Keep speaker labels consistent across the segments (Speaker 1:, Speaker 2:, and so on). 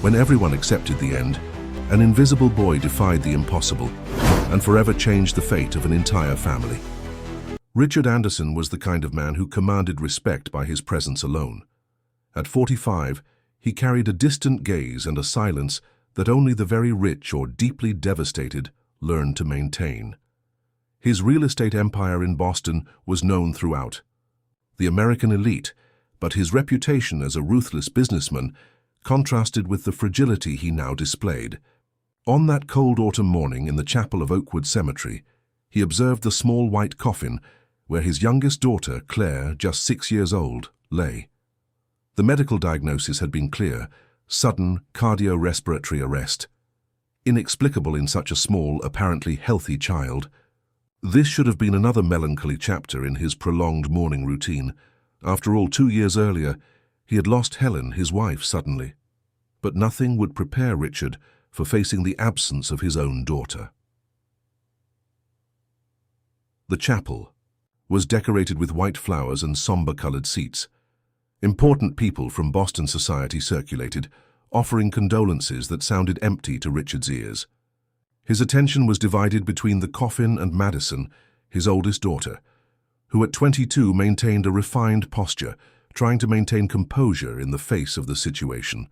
Speaker 1: When everyone accepted the end, an invisible boy defied the impossible and forever changed the fate of an entire family. Richard Anderson was the kind of man who commanded respect by his presence alone. At 45, he carried a distant gaze and a silence that only the very rich or deeply devastated learned to maintain. His real estate empire in Boston was known throughout the American elite, but his reputation as a ruthless businessman contrasted with the fragility he now displayed. On that cold autumn morning in the chapel of Oakwood Cemetery, he observed the small white coffin where his youngest daughter, Claire, just 6 years old, lay. The medical diagnosis had been clear: sudden cardiorespiratory arrest. Inexplicable in such a small, apparently healthy child. This should have been another melancholy chapter in his prolonged mourning routine. After all, 2 years earlier, he had lost Helen, his wife, suddenly. But nothing would prepare Richard for facing the absence of his own daughter. The chapel was decorated with white flowers and somber-colored seats. Important people from Boston society circulated, offering condolences that sounded empty to Richard's ears. His attention was divided between the coffin and Madison, his oldest daughter, who at 22 maintained a refined posture, trying to maintain composure in the face of the situation.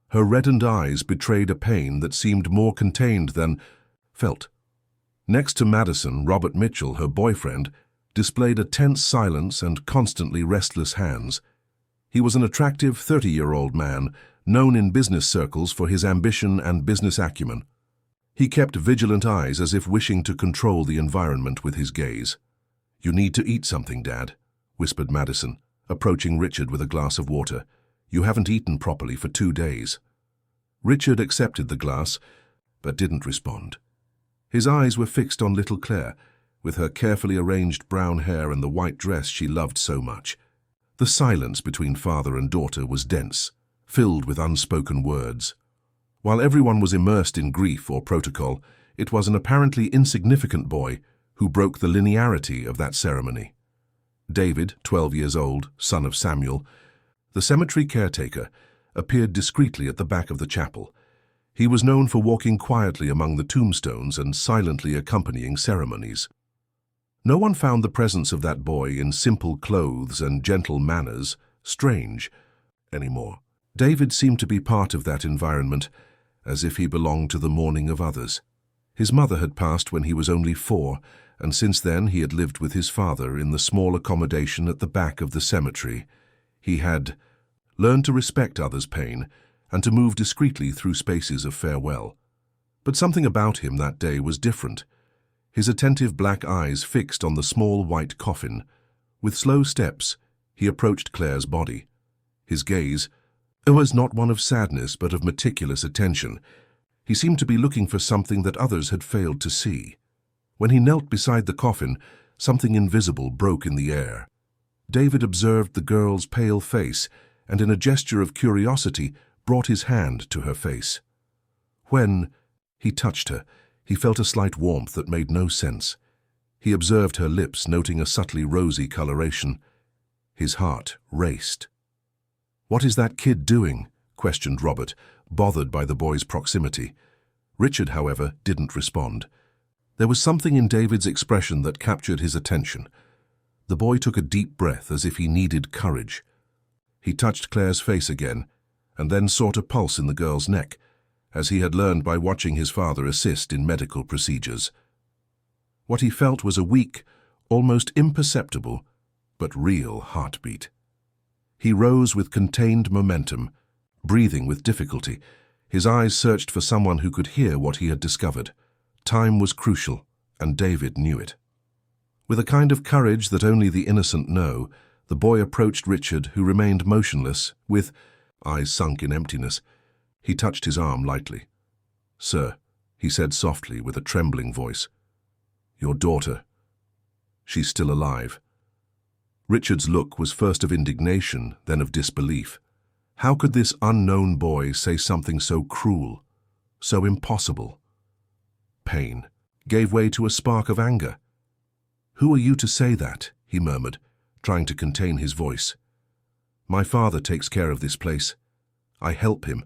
Speaker 1: Her reddened eyes betrayed a pain that seemed more contained than felt. Next to Madison, Robert Mitchell, her boyfriend, displayed a tense silence and constantly restless hands. He was an attractive 30-year-old man, known in business circles for his ambition and business acumen. He kept vigilant eyes as if wishing to control the environment with his gaze. "You need to eat something, Dad," whispered Madison, approaching Richard with a glass of water. "You haven't eaten properly for 2 days." Richard accepted the glass, but didn't respond. His eyes were fixed on little Claire, with her carefully arranged brown hair and the white dress she loved so much. The silence between father and daughter was dense, filled with unspoken words. While everyone was immersed in grief or protocol, it was an apparently insignificant boy who broke the linearity of that ceremony. David, 12 years old, son of Samuel, the cemetery caretaker, appeared discreetly at the back of the chapel. He was known for walking quietly among the tombstones and silently accompanying ceremonies. No one found the presence of that boy in simple clothes and gentle manners strange anymore. David seemed to be part of that environment, as if he belonged to the mourning of others. His mother had passed when he was only 4, and since then he had lived with his father in the small accommodation at the back of the cemetery. He had learned to respect others' pain and to move discreetly through spaces of farewell. But something about him that day was different. His attentive black eyes fixed on the small white coffin. With slow steps, he approached Claire's body. His gaze was not one of sadness but of meticulous attention. He seemed to be looking for something that others had failed to see. When he knelt beside the coffin, something invisible broke in the air. David observed the girl's pale face and, in a gesture of curiosity, brought his hand to her face. When he touched her, he felt a slight warmth that made no sense. He observed her lips, noting a subtly rosy coloration. His heart raced. "What is that kid doing?" questioned Robert, bothered by the boy's proximity. Richard, however, didn't respond. There was something in David's expression that captured his attention. The boy took a deep breath as if he needed courage. He touched Claire's face again, and then sought a pulse in the girl's neck, as he had learned by watching his father assist in medical procedures. What he felt was a weak, almost imperceptible, but real heartbeat. He rose with contained momentum, breathing with difficulty. His eyes searched for someone who could hear what he had discovered. Time was crucial, and David knew it. With a kind of courage that only the innocent know, the boy approached Richard, who remained motionless, with eyes sunk in emptiness. He touched his arm lightly. "Sir," he said softly with a trembling voice, "your daughter, she's still alive." Richard's look was first of indignation, then of disbelief. How could this unknown boy say something so cruel, so impossible? Pain gave way to a spark of anger. "Who are you to say that?" he murmured, trying to contain his voice. "My father takes care of this place. I help him.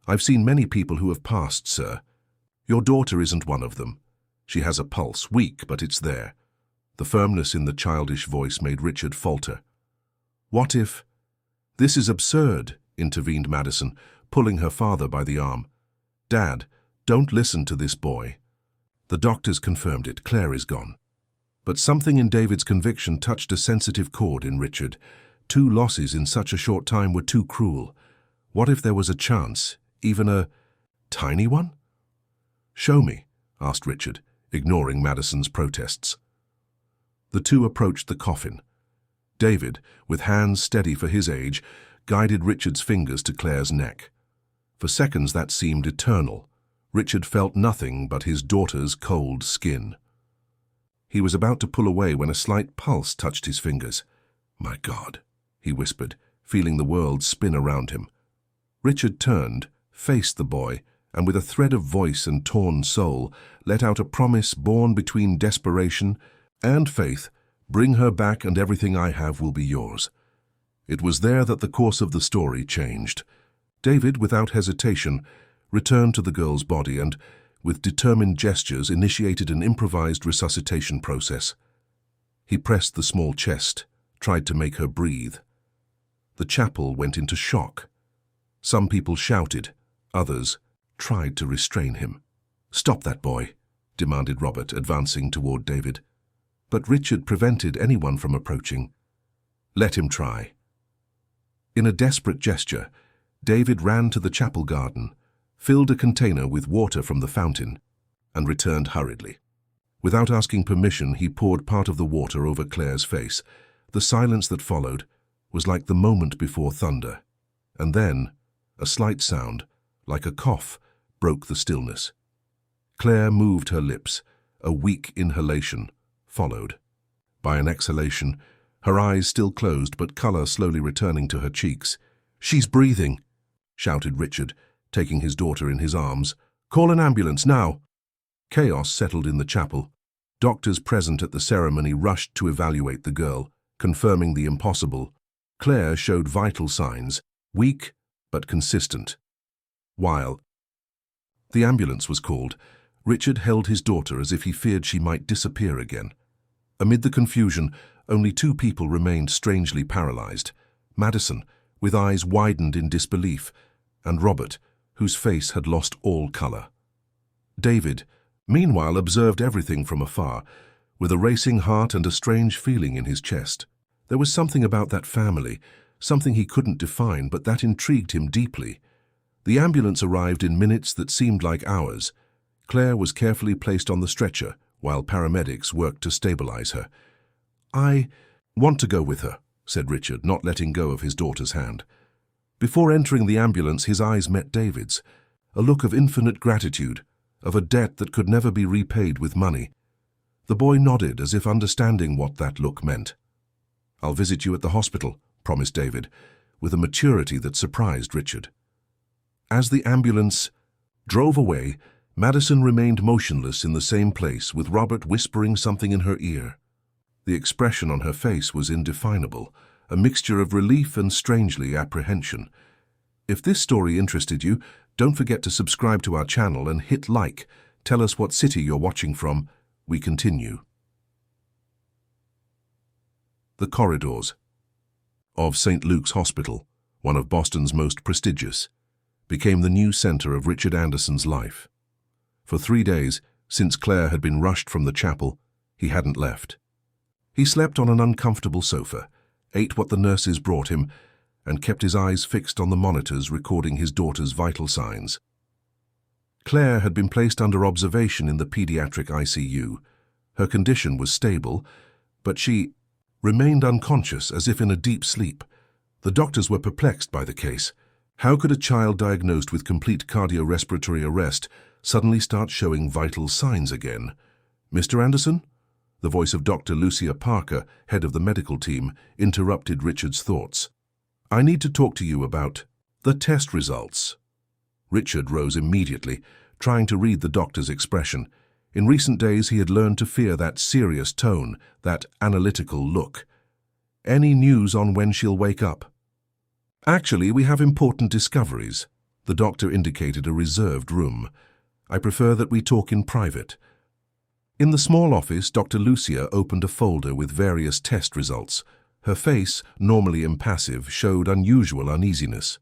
Speaker 1: I've seen many people who have passed, sir. Your daughter isn't one of them. She has a pulse, weak, but it's there." The firmness in the childish voice made Richard falter. "What if—" "This is absurd," intervened Madison, pulling her father by the arm. "Dad, don't listen to this boy." The doctors confirmed it. Claire is gone. But something in David's conviction touched a sensitive chord in Richard. 2 losses in such a short time were too cruel. What if there was a chance, even a tiny one? "Show me," asked Richard, ignoring Madison's protests. The two approached the coffin. David, with hands steady for his age, guided Richard's fingers to Claire's neck. For seconds that seemed eternal. Richard felt nothing but his daughter's cold skin. He was about to pull away when a slight pulse touched his fingers. "My God," he whispered, feeling the world spin around him. Richard turned, faced the boy, and with a thread of voice and torn soul, let out a promise born between desperation and faith: "Bring her back and everything I have will be yours." It was there that the course of the story changed. David, without hesitation, returned to the girl's body and, with determined gestures, initiated an improvised resuscitation process. He pressed the small chest, tried to make her breathe. The chapel went into shock. Some people shouted, others tried to restrain him. "Stop that boy," demanded Robert, advancing toward David. But Richard prevented anyone from approaching. "Let him try." In a desperate gesture, David ran to the chapel garden, filled a container with water from the fountain, and returned hurriedly. Without asking permission, he poured part of the water over Claire's face. The silence that followed was like the moment before thunder, and then a slight sound, like a cough, broke the stillness. Claire moved her lips. A weak inhalation followed. By an exhalation, her eyes still closed but color slowly returning to her cheeks. "She's breathing," shouted Richard, taking his daughter in his arms. "Call an ambulance, now!" Chaos settled in the chapel. Doctors present at the ceremony rushed to evaluate the girl, confirming the impossible. Claire showed vital signs, weak but consistent. While the ambulance was called, Richard held his daughter as if he feared she might disappear again. Amid the confusion, only 2 people remained strangely paralyzed: Madison, with eyes widened in disbelief, and Robert, whose face had lost all color. David, meanwhile, observed everything from afar, with a racing heart and a strange feeling in his chest. There was something about that family, something he couldn't define, but that intrigued him deeply. The ambulance arrived in minutes that seemed like hours. Claire was carefully placed on the stretcher, while paramedics worked to stabilize her. "I want to go with her," said Richard, not letting go of his daughter's hand. Before entering the ambulance, his eyes met David's, a look of infinite gratitude, of a debt that could never be repaid with money. The boy nodded, as if understanding what that look meant. "I'll visit you at the hospital," promised David, with a maturity that surprised Richard. As the ambulance drove away, Madison remained motionless in the same place, with Robert whispering something in her ear. The expression on her face was indefinable, a mixture of relief and, strangely, apprehension. If this story interested you, don't forget to subscribe to our channel and hit like. Tell us what city you're watching from. We continue. The corridors of St. Luke's Hospital, one of Boston's most prestigious, became the new center of Richard Anderson's life. For 3 days, since Claire had been rushed from the chapel, he hadn't left. He slept on an uncomfortable sofa, ate what the nurses brought him, and kept his eyes fixed on the monitors recording his daughter's vital signs. Claire had been placed under observation in the pediatric ICU. Her condition was stable, but she remained unconscious, as if in a deep sleep. The doctors were perplexed by the case. How could a child diagnosed with complete cardiorespiratory arrest suddenly start showing vital signs again? "Mr. Anderson?" The voice of Dr. Lucia Parker, head of the medical team, interrupted Richard's thoughts. "I need to talk to you about the test results." Richard rose immediately, trying to read the doctor's expression. In recent days, he had learned to fear that serious tone, that analytical look. "Any news on when she'll wake up?" "Actually, we have important discoveries," The doctor indicated a reserved room. I prefer that we talk in private. In the small office, Dr. Lucia opened a folder with various test results. Her face, normally impassive, showed unusual uneasiness.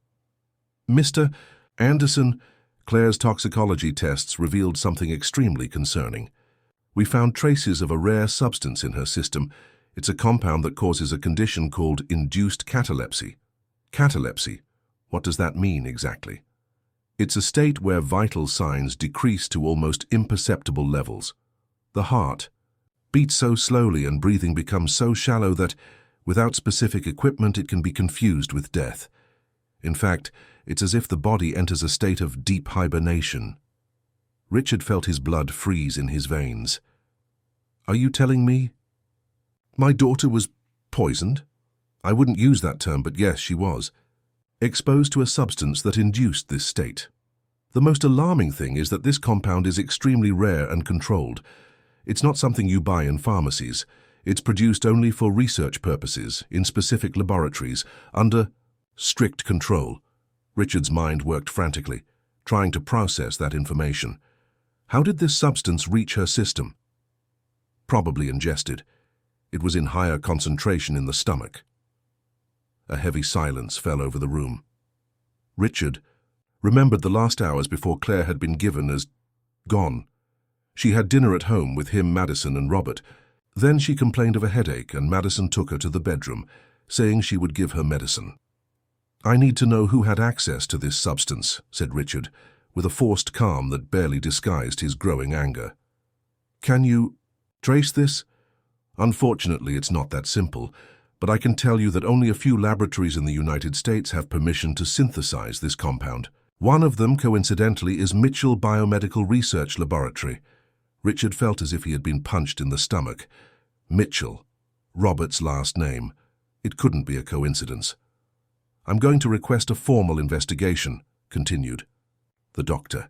Speaker 1: Mr. Anderson, Claire's toxicology tests revealed something extremely concerning. We found traces of a rare substance in her system. It's a compound that causes a condition called induced catalepsy. Catalepsy? What does that mean exactly? It's a state where vital signs decrease to almost imperceptible levels. The heart beats so slowly and breathing becomes so shallow that, without specific equipment, it can be confused with death. In fact, it's as if the body enters a state of deep hibernation. Richard felt his blood freeze in his veins. Are you telling me? My daughter was poisoned? I wouldn't use that term, but yes, she was. Exposed to a substance that induced this state. The most alarming thing is that this compound is extremely rare and controlled. It's not something you buy in pharmacies. It's produced only for research purposes, in specific laboratories, under strict control. Richard's mind worked frantically, trying to process that information. How did this substance reach her system? Probably ingested. It was in higher concentration in the stomach. A heavy silence fell over the room. Richard remembered the last hours before Claire had been given as gone. She had dinner at home with him, Madison, and Robert. Then she complained of a headache, and Madison took her to the bedroom, saying she would give her medicine. I need to know who had access to this substance, said Richard, with a forced calm that barely disguised his growing anger. Can you trace this? Unfortunately, it's not that simple, but I can tell you that only a few laboratories in the United States have permission to synthesize this compound. One of them, coincidentally, is Mitchell Biomedical Research Laboratory. Richard felt as if he had been punched in the stomach. Mitchell, Robert's last name. It couldn't be a coincidence. I'm going to request a formal investigation, continued the doctor.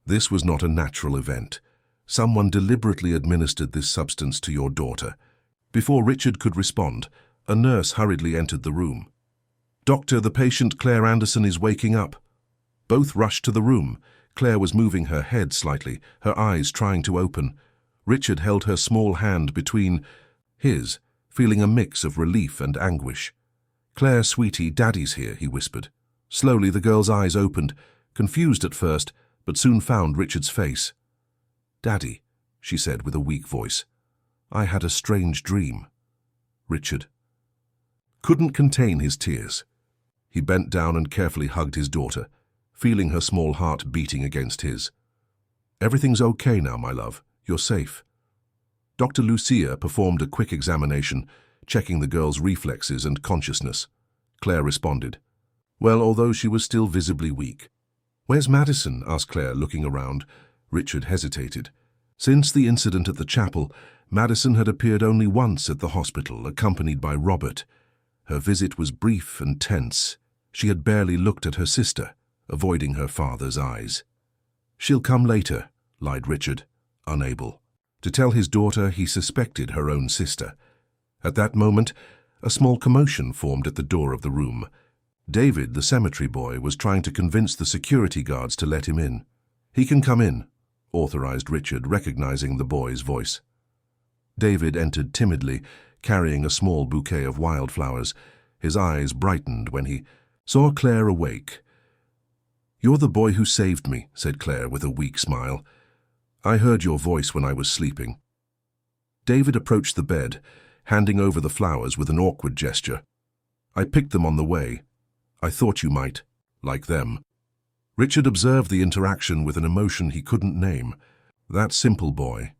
Speaker 1: This was not a natural event. Someone deliberately administered this substance to your daughter. Before Richard could respond, a nurse hurriedly entered the room. Doctor, the patient Claire Anderson is waking up. Both rushed to the room. Claire was moving her head slightly, her eyes trying to open. Richard held her small hand between his, feeling a mix of relief and anguish. Claire, sweetie, Daddy's here, he whispered. Slowly the girl's eyes opened, confused at first, but soon found Richard's face. Daddy, she said with a weak voice. I had a strange dream. Richard couldn't contain his tears. He bent down and carefully hugged his daughter, feeling her small heart beating against his. Everything's okay now, my love. You're safe. Dr. Lucia performed a quick examination, checking the girl's reflexes and consciousness. Claire responded. Well, although she was still visibly weak. Where's Madison? Asked Claire, looking around. Richard hesitated. Since the incident at the chapel, Madison had appeared only once at the hospital, accompanied by Robert. Her visit was brief and tense. She had barely looked at her sister, avoiding her father's eyes. She'll come later, lied Richard, unable to tell his daughter he suspected her own sister. At that moment, a small commotion formed at the door of the room. David, the cemetery boy, was trying to convince the security guards to let him in. He can come in, authorized Richard, recognizing the boy's voice. David entered timidly, carrying a small bouquet of wildflowers. His eyes brightened when he saw Claire awake. You're the boy who saved me, said Claire with a weak smile. I heard your voice when I was sleeping. David approached the bed, handing over the flowers with an awkward gesture. I picked them on the way. I thought you might like them. Richard observed the interaction with an emotion he couldn't name. That simple boy,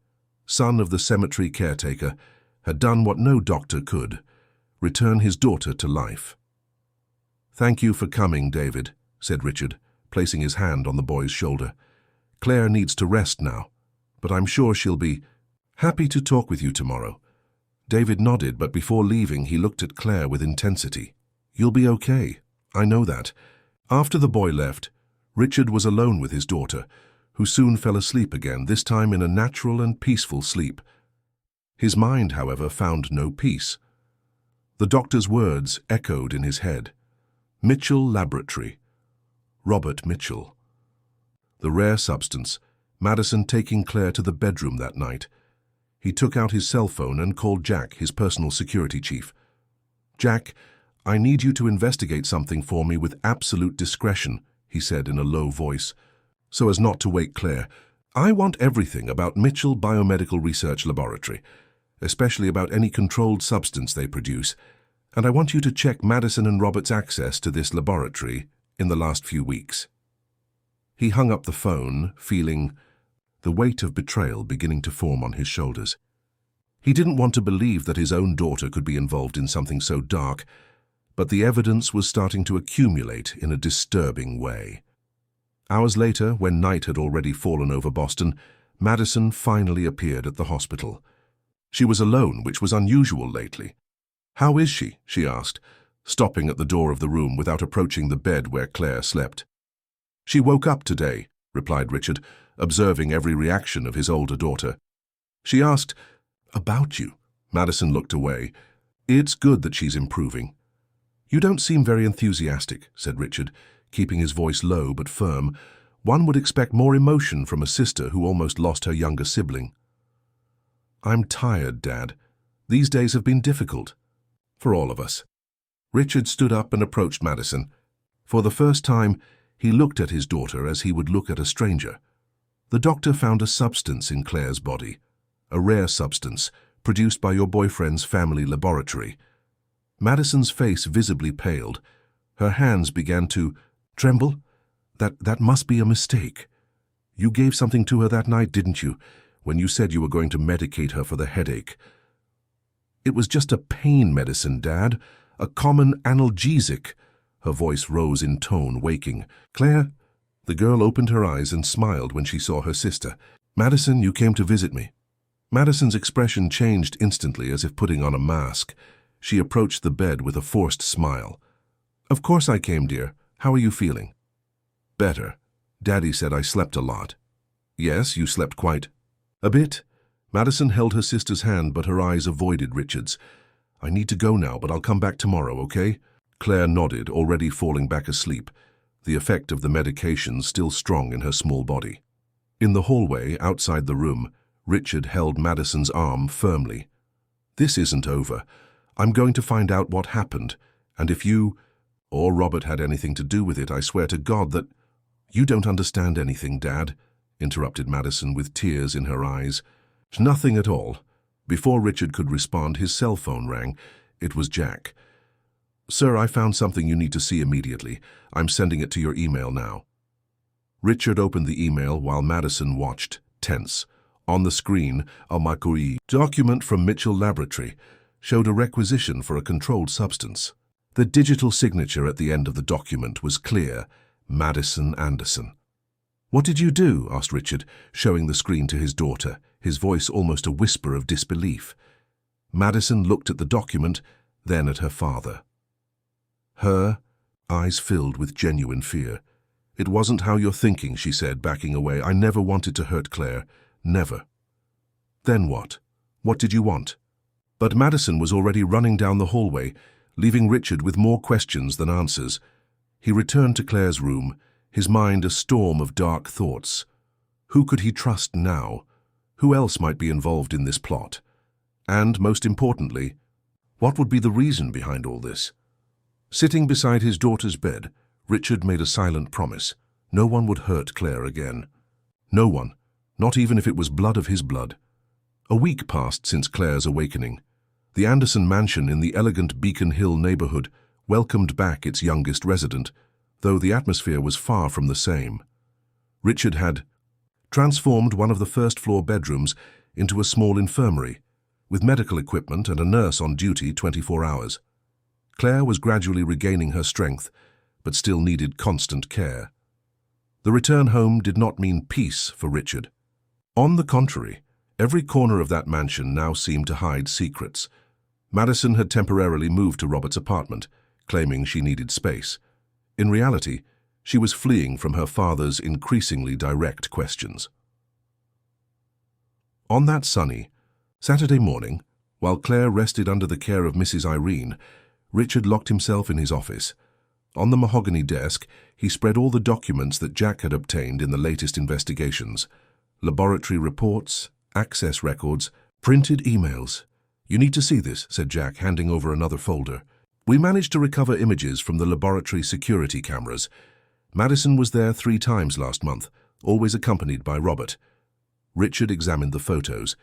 Speaker 1: son of the cemetery caretaker, had done what no doctor could, return his daughter to life. Thank you for coming, David, said Richard, placing his hand on the boy's shoulder. Claire needs to rest now, but I'm sure she'll be happy to talk with you tomorrow. David nodded, but before leaving he looked at Claire with intensity. You'll be okay, I know that. After the boy left, Richard was alone with his daughter, who soon fell asleep again, this time in a natural and peaceful sleep. His mind, however, found no peace. The doctor's words echoed in his head. Mitchell Laboratory. Robert Mitchell. The rare substance, Madison taking Claire to the bedroom that night. He took out his cell phone and called Jack, his personal security chief. "Jack, I need you to investigate something for me with absolute discretion," he said in a low voice, so as not to wake Claire. "I want everything about Mitchell Biomedical Research Laboratory, especially about any controlled substance they produce, and I want you to check Madison and Robert's access to this laboratory in the last few weeks." He hung up the phone, feeling the weight of betrayal beginning to form on his shoulders. He didn't want to believe that his own daughter could be involved in something so dark, but the evidence was starting to accumulate in a disturbing way. Hours later, when night had already fallen over Boston, Madison finally appeared at the hospital. She was alone, which was unusual lately. "How is she?" she asked, stopping at the door of the room without approaching the bed where Claire slept. "She woke up today," replied Richard, observing every reaction of his older daughter. "She asked about you." Madison looked away. "It's good that she's improving." "You don't seem very enthusiastic," said Richard, keeping his voice low but firm. "One would expect more emotion from a sister who almost lost her younger sibling." "I'm tired, Dad. These days have been difficult. For all of us." Richard stood up and approached Madison. For the first time, he looked at his daughter as he would look at a stranger. "The doctor found a substance in Claire's body, a rare substance produced by your boyfriend's family laboratory." Madison's face visibly paled. Her hands began to tremble. That must be a mistake. You gave something to her that night, didn't you, when you said you were going to medicate her for the headache?" "It was just a pain medicine, Dad, a common analgesic." Her voice rose in tone, waking. "Claire?" The girl opened her eyes and smiled when she saw her sister. "Madison, you came to visit me." Madison's expression changed instantly, as if putting on a mask. She approached the bed with a forced smile. "Of course I came, dear. How are you feeling?" "Better. Daddy said I slept a lot." "Yes, you slept quite a bit." Madison held her sister's hand, but her eyes avoided Richard's. "I need to go now, but I'll come back tomorrow, okay?" Claire nodded, already falling back asleep, the effect of the medication still strong in her small body. In the hallway, outside the room, Richard held Madison's arm firmly. "This isn't over. I'm going to find out what happened, and if you or Robert had anything to do with it, I swear to God that—" "You don't understand anything, Dad," interrupted Madison with tears in her eyes. "Nothing at all." Before Richard could respond, his cell phone rang. It was Jack. "Sir, I found something you need to see immediately. I'm sending it to your email now." Richard opened the email while Madison watched, tense. On the screen, a McCoy document from Mitchell Laboratory showed a requisition for a controlled substance. The digital signature at the end of the document was clear: Madison Anderson. "What did you do?" asked Richard, showing the screen to his daughter, his voice almost a whisper of disbelief. Madison looked at the document, then at her father. Her eyes filled with genuine fear. "It wasn't how you're thinking," she said, backing away. "I never wanted to hurt Claire. Never." "Then what? What did you want?" But Madison was already running down the hallway, leaving Richard with more questions than answers. He returned to Claire's room, his mind a storm of dark thoughts. Who could he trust now? Who else might be involved in this plot? And, most importantly, what would be the reason behind all this? Sitting beside his daughter's bed, Richard made a silent promise. No one would hurt Claire again. No one, not even if it was blood of his blood. A week passed since Claire's awakening. The Anderson mansion in the elegant Beacon Hill neighborhood welcomed back its youngest resident, though the atmosphere was far from the same. Richard had transformed one of the first-floor bedrooms into a small infirmary, with medical equipment and a nurse on duty 24 hours. Claire was gradually regaining her strength, but still needed constant care. The return home did not mean peace for Richard. On the contrary, every corner of that mansion now seemed to hide secrets. Madison had temporarily moved to Robert's apartment, claiming she needed space. In reality, she was fleeing from her father's increasingly direct questions. On that sunny Saturday morning, while Claire rested under the care of Mrs. Irene, Richard locked himself in his office. On the mahogany desk, he spread all the documents that Jack had obtained in the latest investigations. Laboratory reports, access records, printed emails. "You need to see this," said Jack, handing over another folder. "We managed to recover images from the laboratory security cameras. Madison was there 3 times last month, always accompanied by Robert." Richard examined the photos.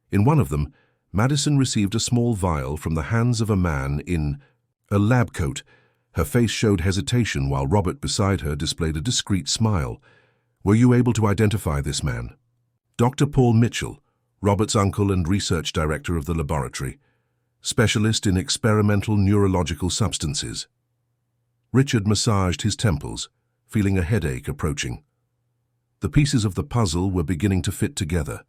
Speaker 1: In one of them, Madison received a small vial from the hands of a man in a lab coat. Her face showed hesitation while Robert beside her displayed a discreet smile. "Were you able to identify this man?" "Dr. Paul Mitchell, Robert's uncle and research director of the laboratory, specialist in experimental neurological substances." Richard massaged his temples, feeling a headache approaching. The pieces of the puzzle were beginning to fit together,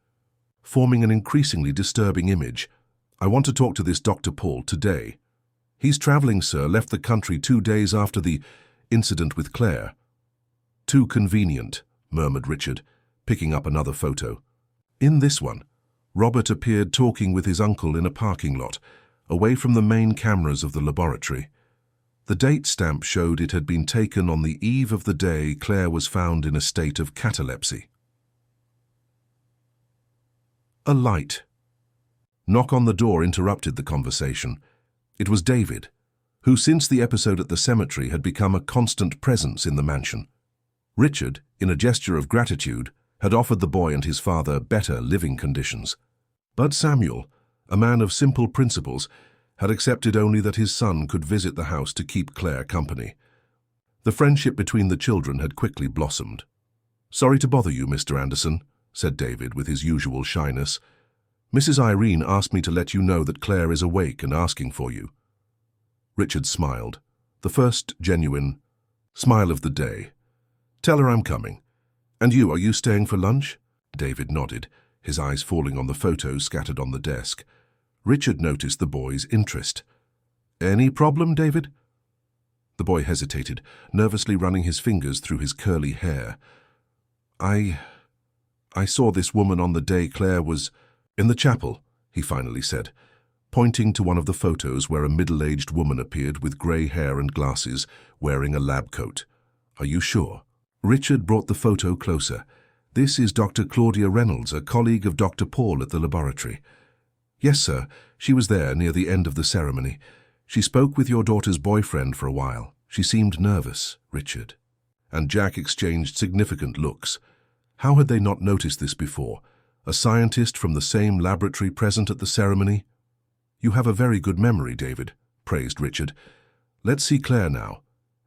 Speaker 1: forming an increasingly disturbing image. "I want to talk to this Dr. Paul today." "He's traveling, sir. Left the country 2 days after the incident with Claire." "Too convenient," murmured Richard, picking up another photo. In this one, Robert appeared talking with his uncle in a parking lot, away from the main cameras of the laboratory. The date stamp showed it had been taken on the eve of the day Claire was found in a state of catalepsy. A light. Knock on the door interrupted the conversation. It was David, who since the episode at the cemetery had become a constant presence in the mansion. Richard, in a gesture of gratitude, had offered the boy and his father better living conditions. But Samuel, a man of simple principles, had accepted only that his son could visit the house to keep Claire company. The friendship between the children had quickly blossomed. "Sorry to bother you, Mr. Anderson," said David with his usual shyness. "Mrs. Irene asked me to let you know that Claire is awake and asking for you." Richard smiled, the first genuine smile of the day. "Tell her I'm coming. And you, are you staying for lunch?" David nodded, his eyes falling on the photos scattered on the desk. Richard noticed the boy's interest. "Any problem, David?" The boy hesitated, nervously running his fingers through his curly hair. I saw this woman on the day Claire was in the chapel," he finally said, pointing to one of the photos where a middle-aged woman appeared with grey hair and glasses, wearing a lab coat. "Are you sure?" Richard brought the photo closer. "This is Dr. Claudia Reynolds, a colleague of Dr. Paul at the laboratory." "Yes, sir. She was there near the end of the ceremony. She spoke with your daughter's boyfriend for a while. She seemed nervous, Richard." And Jack exchanged significant looks. How had they not noticed this before? A scientist from the same laboratory present at the ceremony? "You have a very good memory, David," praised Richard. "Let's see Claire now,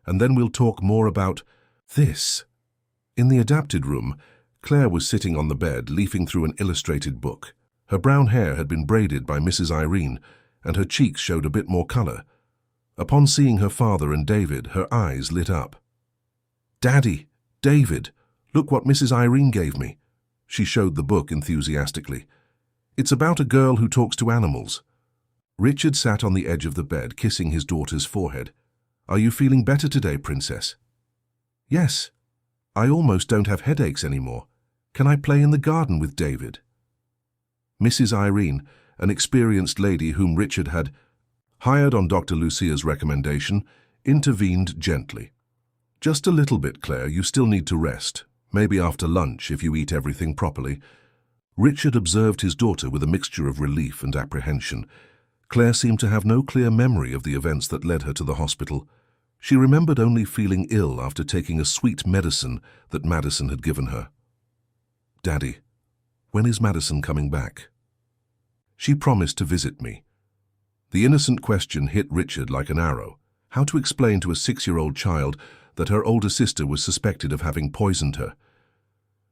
Speaker 1: and then we'll talk more about this." In the adapted room, Claire was sitting on the bed, leafing through an illustrated book. Her brown hair had been braided by Mrs. Irene, and her cheeks showed a bit more color. Upon seeing her father and David, her eyes lit up. "Daddy, David, look what Mrs. Irene gave me." She showed the book enthusiastically. "It's about a girl who talks to animals." Richard sat on the edge of the bed, kissing his daughter's forehead. "Are you feeling better today, Princess?" "Yes. I almost don't have headaches anymore. Can I play in the garden with David?" Mrs. Irene, an experienced lady whom Richard had hired on Dr. Lucia's recommendation, intervened gently. "Just a little bit, Claire. You still need to rest. Maybe after lunch, if you eat everything properly." Richard observed his daughter with a mixture of relief and apprehension. Claire seemed to have no clear memory of the events that led her to the hospital. She remembered only feeling ill after taking a sweet medicine that Madison had given her. "Daddy, when is Madison coming back?" "She promised to visit me." The innocent question hit Richard like an arrow. How to explain to a 6-year-old child that her older sister was suspected of having poisoned her?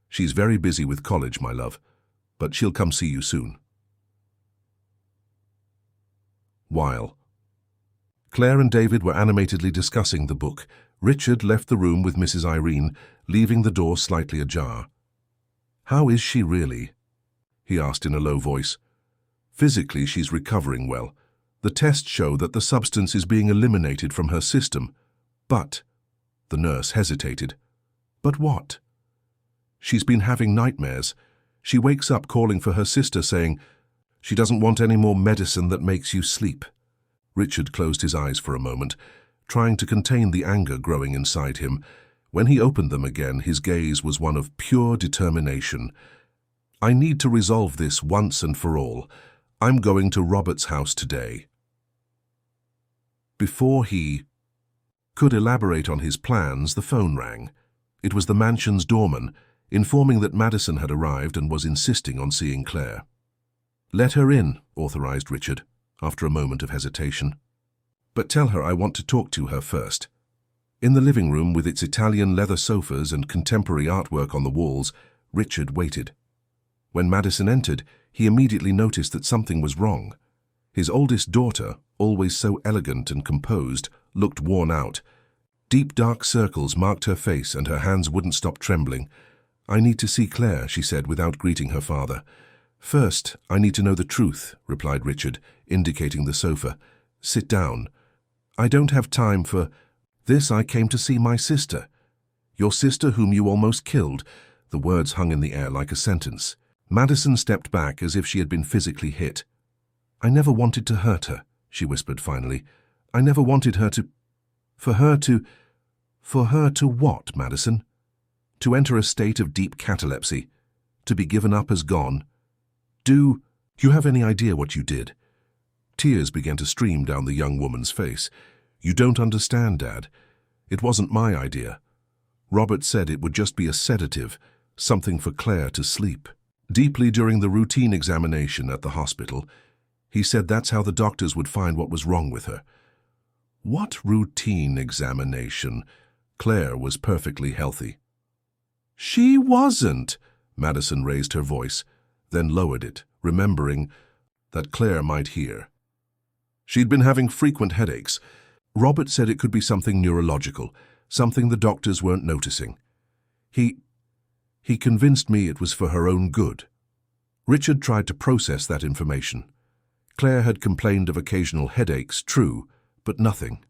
Speaker 1: "She's very busy with college, my love, but she'll come see you soon." While Claire and David were animatedly discussing the book, Richard left the room with Mrs. Irene, leaving the door slightly ajar. "How is she really?" he asked in a low voice. "Physically, she's recovering well. The tests show that the substance is being eliminated from her system. But," the nurse hesitated, "but what?" "She's been having nightmares. She wakes up calling for her sister, saying she doesn't want any more medicine that makes you sleep." Richard closed his eyes for a moment, trying to contain the anger growing inside him. When he opened them again, his gaze was one of pure determination. "I need to resolve this once and for all. I'm going to Robert's house today." Before he could elaborate on his plans, the phone rang. It was the mansion's doorman, informing that Madison had arrived and was insisting on seeing Claire. "Let her in," authorized Richard, after a moment of hesitation. "But tell her I want to talk to her first." In the living room, with its Italian leather sofas and contemporary artwork on the walls, Richard waited. When Madison entered, he immediately noticed that something was wrong. His oldest daughter, always so elegant and composed, looked worn out. Deep dark circles marked her face and her hands wouldn't stop trembling. "I need to see Claire," she said without greeting her father. "First, I need to know the truth," replied Richard, indicating the sofa. "Sit down." "I don't have time for this. I came to see my sister." "Your sister whom you almost killed?" The words hung in the air like a sentence. Madison stepped back as if she had been physically hit. "I never wanted to hurt her," she whispered finally. "I never wanted her to... For her to what, Madison? To enter a state of deep catalepsy? To be given up as gone? Do you have any idea what you did?" Tears began to stream down the young woman's face. "You don't understand, Dad. It wasn't my idea. Robert said it would just be a sedative, something for Claire to sleep. Deeply during the routine examination at the hospital, he said that's how the doctors would find what was wrong with her." "What routine examination? Claire was perfectly healthy." "She wasn't!" Madison raised her voice, then lowered it, remembering that Claire might hear. "She'd been having frequent headaches. Robert said it could be something neurological, something the doctors weren't noticing. He convinced me it was for her own good." Richard tried to process that information. Claire had complained of occasional headaches, true, but nothing.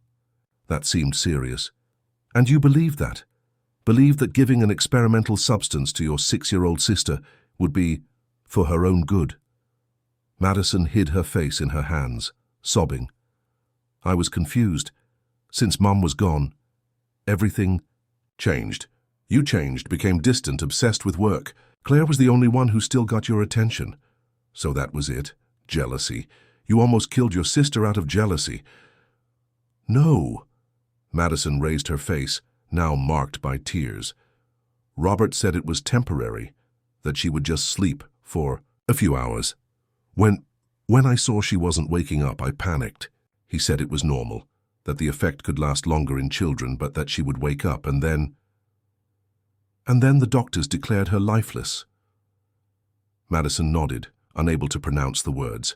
Speaker 1: That seemed serious. "And you believed that? Believed that giving an experimental substance to your 6-year-old sister would be for her own good?" Madison hid her face in her hands, sobbing. "I was confused. Since Mom was gone, everything changed. You changed, became distant, obsessed with work. Claire was the only one who still got your attention. So that was it. Jealousy. You almost killed your sister out of jealousy." "No." Madison raised her face, now marked by tears. "Robert said it was temporary, that she would just sleep for a few hours. When I saw she wasn't waking up, I panicked. He said it was normal, that the effect could last longer in children, but that she would wake up, and then the doctors declared her lifeless." Madison nodded, unable to pronounce the words.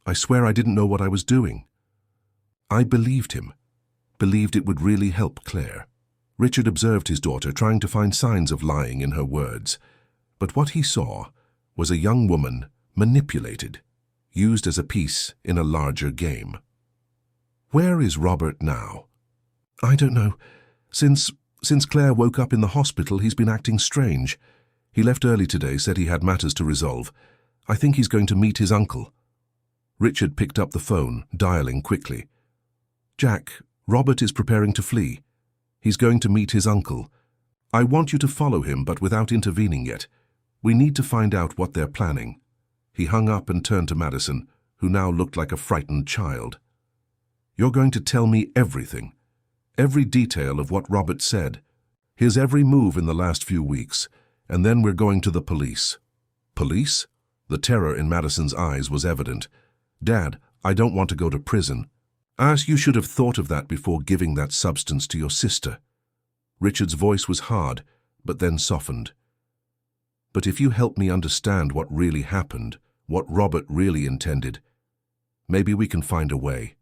Speaker 1: "I swear I didn't know what I was doing." "I believed him. Believed it would really help Claire." Richard observed his daughter trying to find signs of lying in her words. But what he saw was a young woman manipulated, used as a piece in a larger game. "Where is Robert now?" "I don't know. Since Claire woke up in the hospital, he's been acting strange. He left early today, said he had matters to resolve. I think he's going to meet his uncle." Richard picked up the phone, dialing quickly. "Jack, Robert is preparing to flee. He's going to meet his uncle. I want you to follow him, but without intervening yet. We need to find out what they're planning." He hung up and turned to Madison, who now looked like a frightened child. "You're going to tell me everything. Every detail of what Robert said. His every move in the last few weeks. And then we're going to the police." "Police?" The terror in Madison's eyes was evident. "Dad, I don't want to go to prison." You should have thought of that before giving that substance to your sister." Richard's voice was hard, but then softened. "But if you help me understand what really happened, what Robert really intended, maybe we can find a way."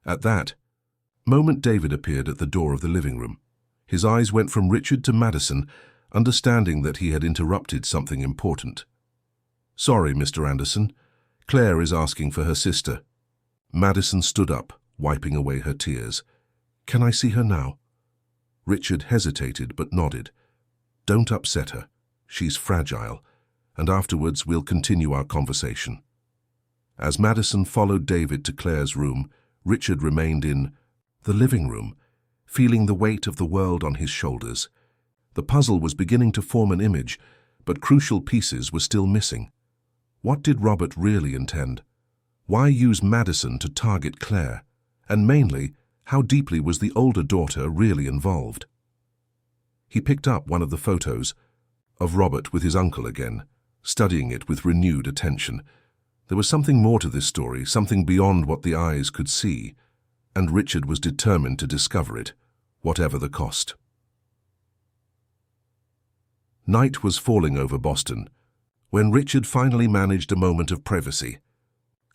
Speaker 1: At that moment, David appeared at the door of the living room. His eyes went from Richard to Madison, understanding that he had interrupted something important. "Sorry, Mr. Anderson. Claire is asking for her sister." Madison stood up, wiping away her tears. "Can I see her now?" Richard hesitated but nodded. "Don't upset her. She's fragile, and afterwards we'll continue our conversation." As Madison followed David to Claire's room, Richard remained in the living room, feeling the weight of the world on his shoulders. The puzzle was beginning to form an image, but crucial pieces were still missing. What did Robert really intend? Why use Madison to target Claire? And mainly, how deeply was the older daughter really involved? He picked up one of the photos of Robert with his uncle again, studying it with renewed attention. There was something more to this story, something beyond what the eyes could see, and Richard was determined to discover it, whatever the cost. Night was falling over Boston when Richard finally managed a moment of privacy.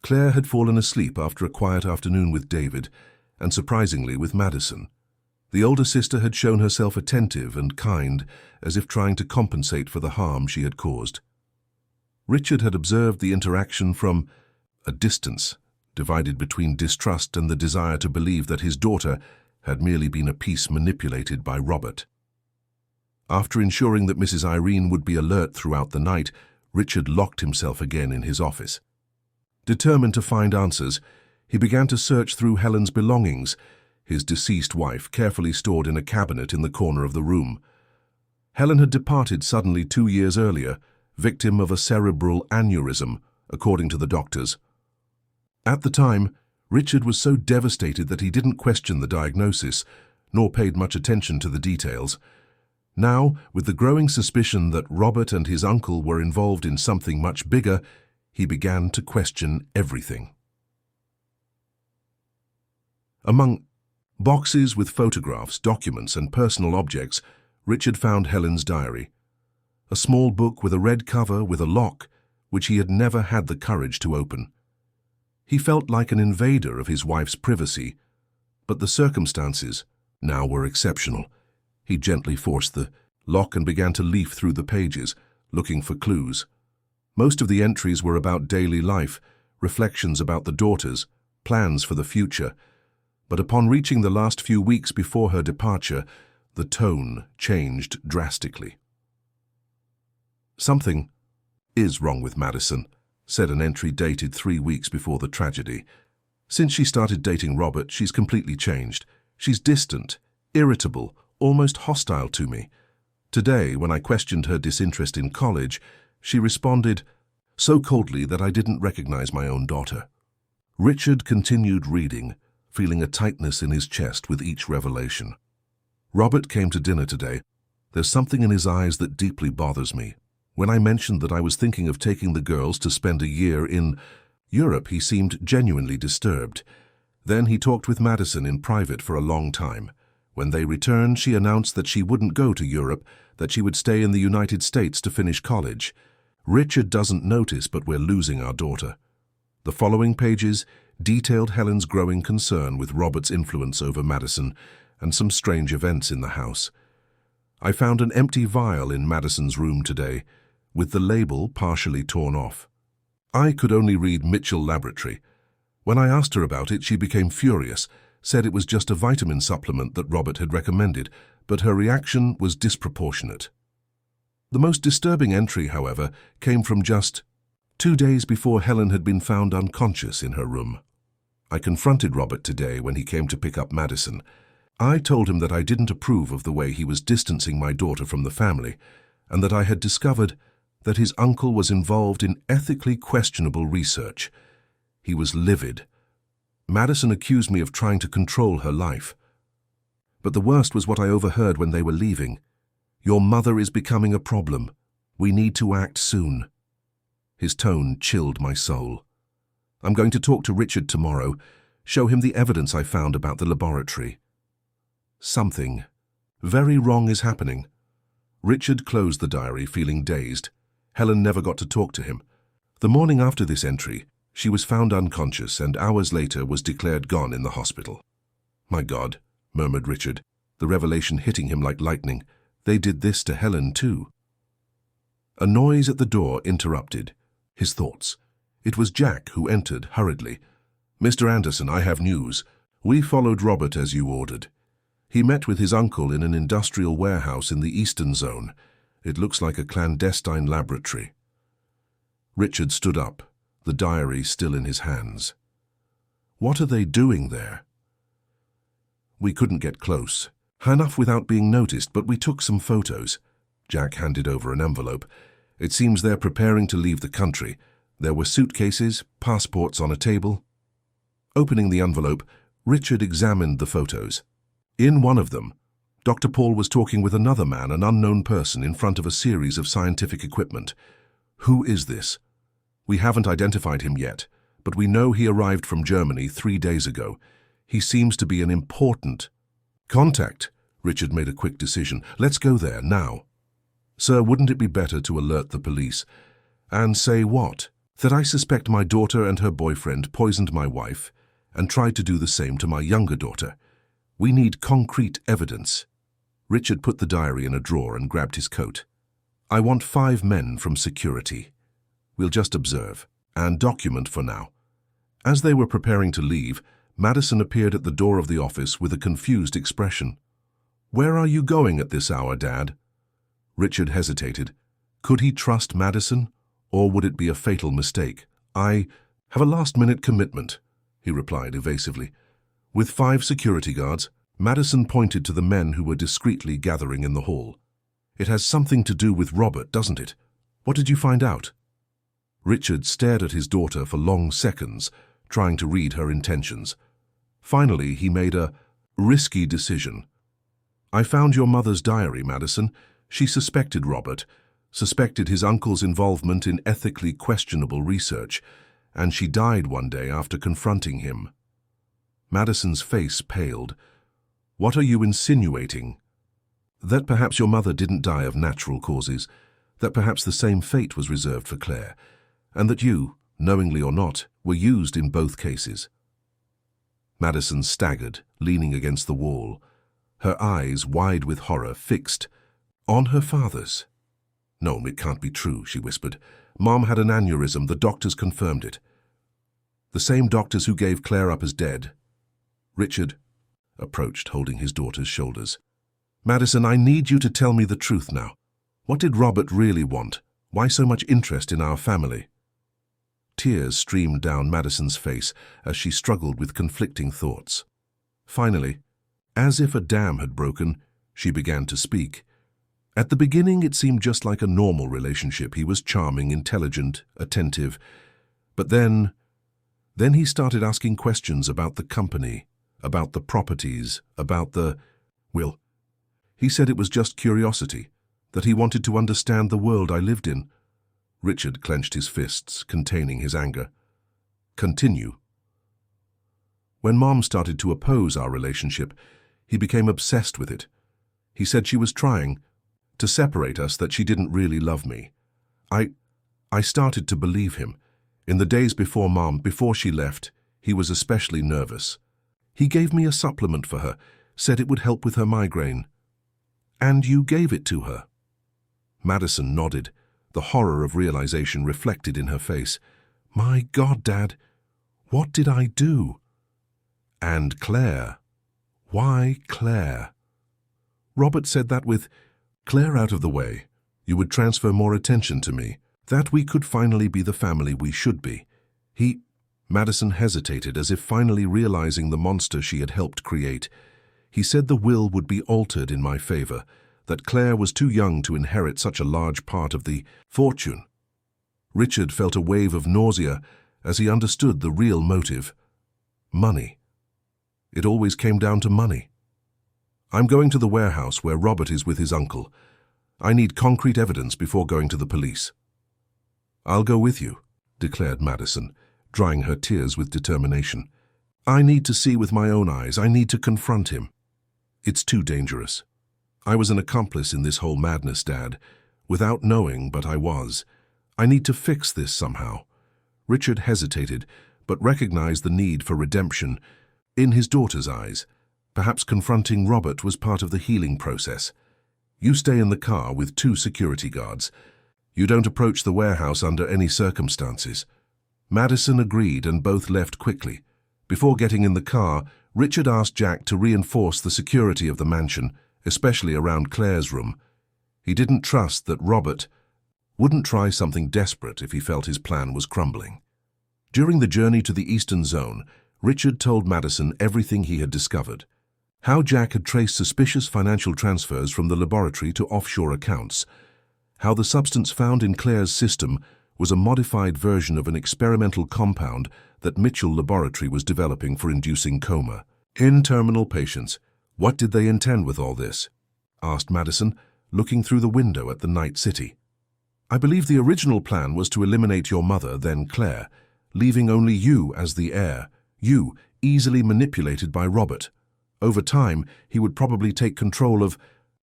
Speaker 1: Claire had fallen asleep after a quiet afternoon with David, and surprisingly with Madison. The older sister had shown herself attentive and kind, as if trying to compensate for the harm she had caused. Richard had observed the interaction from a distance, divided between distrust and the desire to believe that his daughter had merely been a piece manipulated by Robert. After ensuring that Mrs. Irene would be alert throughout the night, Richard locked himself again in his office. Determined to find answers, he began to search through Helen's belongings, his deceased wife carefully stored in a cabinet in the corner of the room. Helen had departed suddenly 2 years earlier, victim of a cerebral aneurysm, according to the doctors. At the time, Richard was so devastated that he didn't question the diagnosis, nor paid much attention to the details. Now, with the growing suspicion that Robert and his uncle were involved in something much bigger, he began to question everything. Among boxes with photographs, documents, and personal objects, Richard found Helen's diary. A small book with a red cover with a lock, which he had never had the courage to open. He felt like an invader of his wife's privacy, but the circumstances now were exceptional. He gently forced the lock and began to leaf through the pages, looking for clues. Most of the entries were about daily life, reflections about the daughters, plans for the future. But upon reaching the last few weeks before her departure, the tone changed drastically. "Something is wrong with Madison," said an entry dated 3 weeks before the tragedy. "Since she started dating Robert, she's completely changed. She's distant, irritable, almost hostile to me. Today, when I questioned her disinterest in college, she responded so coldly that I didn't recognize my own daughter." Richard continued reading, feeling a tightness in his chest with each revelation. "Robert came to dinner today. There's something in his eyes that deeply bothers me. When I mentioned that I was thinking of taking the girls to spend a year in Europe, he seemed genuinely disturbed. Then he talked with Madison in private for a long time. When they returned, she announced that she wouldn't go to Europe, that she would stay in the United States to finish college. Richard doesn't notice, but we're losing our daughter." The following pages detailed Helen's growing concern with Robert's influence over Madison and some strange events in the house. "I found an empty vial in Madison's room today, with the label partially torn off. I could only read Mitchell Laboratory. When I asked her about it, she became furious, said it was just a vitamin supplement that Robert had recommended, but her reaction was disproportionate." The most disturbing entry, however, came from just 2 days before Helen had been found unconscious in her room. "I confronted Robert today when he came to pick up Madison. I told him that I didn't approve of the way he was distancing my daughter from the family, and that I had discovered that his uncle was involved in ethically questionable research. He was livid. Madison accused me of trying to control her life. But the worst was what I overheard when they were leaving. 'Your mother is becoming a problem. We need to act soon.' His tone chilled my soul. I'm going to talk to Richard tomorrow, show him the evidence I found about the laboratory. Something very wrong is happening." Richard closed the diary, feeling dazed. Helen never got to talk to him. The morning after this entry, she was found unconscious and hours later was declared gone in the hospital. "My God," murmured Richard, the revelation hitting him like lightning. They did this to Helen too. A noise at the door interrupted his thoughts. It was Jack, who entered hurriedly. "Mr. Anderson, I have news. We followed Robert as you ordered. He met with his uncle in an industrial warehouse in the Eastern Zone. It looks like a clandestine laboratory." Richard stood up, the diary still in his hands. "What are they doing there?" We couldn't get close. Enough without being noticed, but we took some photos. Jack handed over an envelope. It seems they're preparing to leave the country. There were suitcases, passports on a table. Opening the envelope, Richard examined the photos. In one of them, Dr. Paul was talking with another man, an unknown person, in front of a series of scientific equipment. Who is this? We haven't identified him yet, but we know he arrived from Germany 3 days ago. He seems to be an important contact. Richard made a quick decision. Let's go there, now. Sir, wouldn't it be better to alert the police? And say what? That I suspect my daughter and her boyfriend poisoned my wife and tried to do the same to my younger daughter. We need concrete evidence. Richard put the diary in a drawer and grabbed his coat. I want 5 men from security. We'll just observe and document for now. As they were preparing to leave, Madison appeared at the door of the office with a confused expression. Where are you going at this hour, Dad? Richard hesitated. Could he trust Madison, or would it be a fatal mistake? I have a last-minute commitment, he replied evasively. With 5 security guards, Madison pointed to the men who were discreetly gathering in the hall. It has something to do with Robert, doesn't it? What did you find out? Richard stared at his daughter for long seconds, trying to read her intentions. Finally, he made a risky decision. I found your mother's diary, Madison. She suspected Robert, suspected his uncle's involvement in ethically questionable research, and she died one day after confronting him. Madison's face paled. What are you insinuating? That perhaps your mother didn't die of natural causes, that perhaps the same fate was reserved for Claire, and that you, knowingly or not, were used in both cases. Madison staggered, leaning against the wall, her eyes, wide with horror, fixed on her father's. No, it can't be true, she whispered. Mom had an aneurysm. The doctors confirmed it. The same doctors who gave Claire up as dead. Richard approached, holding his daughter's shoulders. Madison, I need you to tell me the truth now. What did Robert really want? Why so much interest in our family? Tears streamed down Madison's face as she struggled with conflicting thoughts. Finally, as if a dam had broken, she began to speak. At the beginning, it seemed just like a normal relationship. He was charming, intelligent, attentive. But then he started asking questions about the company, about the properties, about the will. He said it was just curiosity, that he wanted to understand the world I lived in. Richard clenched his fists, containing his anger. Continue. When Mom started to oppose our relationship, he became obsessed with it. He said she was trying to separate us, that she didn't really love me. I started to believe him. In the days before Mom, before she left, he was especially nervous. He gave me a supplement for her, said it would help with her migraine. And you gave it to her? Madison nodded, the horror of realization reflected in her face. My God, Dad, what did I do? And Claire. Why Claire? Robert said that with Claire out of the way, you would transfer more attention to me, that we could finally be the family we should be. Madison hesitated, as if finally realizing the monster she had helped create. He said the will would be altered in my favor, that Claire was too young to inherit such a large part of the fortune. Richard felt a wave of nausea as he understood the real motive. Money. It always came down to money. I'm going to the warehouse where Robert is with his uncle. I need concrete evidence before going to the police. I'll go with you, declared Madison, drying her tears with determination. I need to see with my own eyes. I need to confront him. It's too dangerous. I was an accomplice in this whole madness, Dad. Without knowing, but I was. I need to fix this somehow. Richard hesitated, but recognized the need for redemption in his daughter's eyes. Perhaps confronting Robert was part of the healing process. You stay in the car with 2 security guards. You don't approach the warehouse under any circumstances. Madison agreed, and both left quickly. Before getting in the car, Richard asked Jack to reinforce the security of the mansion, especially around Claire's room. He didn't trust that Robert wouldn't try something desperate if he felt his plan was crumbling. During the journey to the Eastern Zone, Richard told Madison everything he had discovered. How Jack had traced suspicious financial transfers from the laboratory to offshore accounts. How the substance found in Claire's system was a modified version of an experimental compound that Mitchell Laboratory was developing for inducing coma. In terminal patients, what did they intend with all this? Asked Madison, looking through the window at the night city. I believe the original plan was to eliminate your mother, then Claire, leaving only you as the heir, you easily manipulated by Robert. Over time, he would probably take control of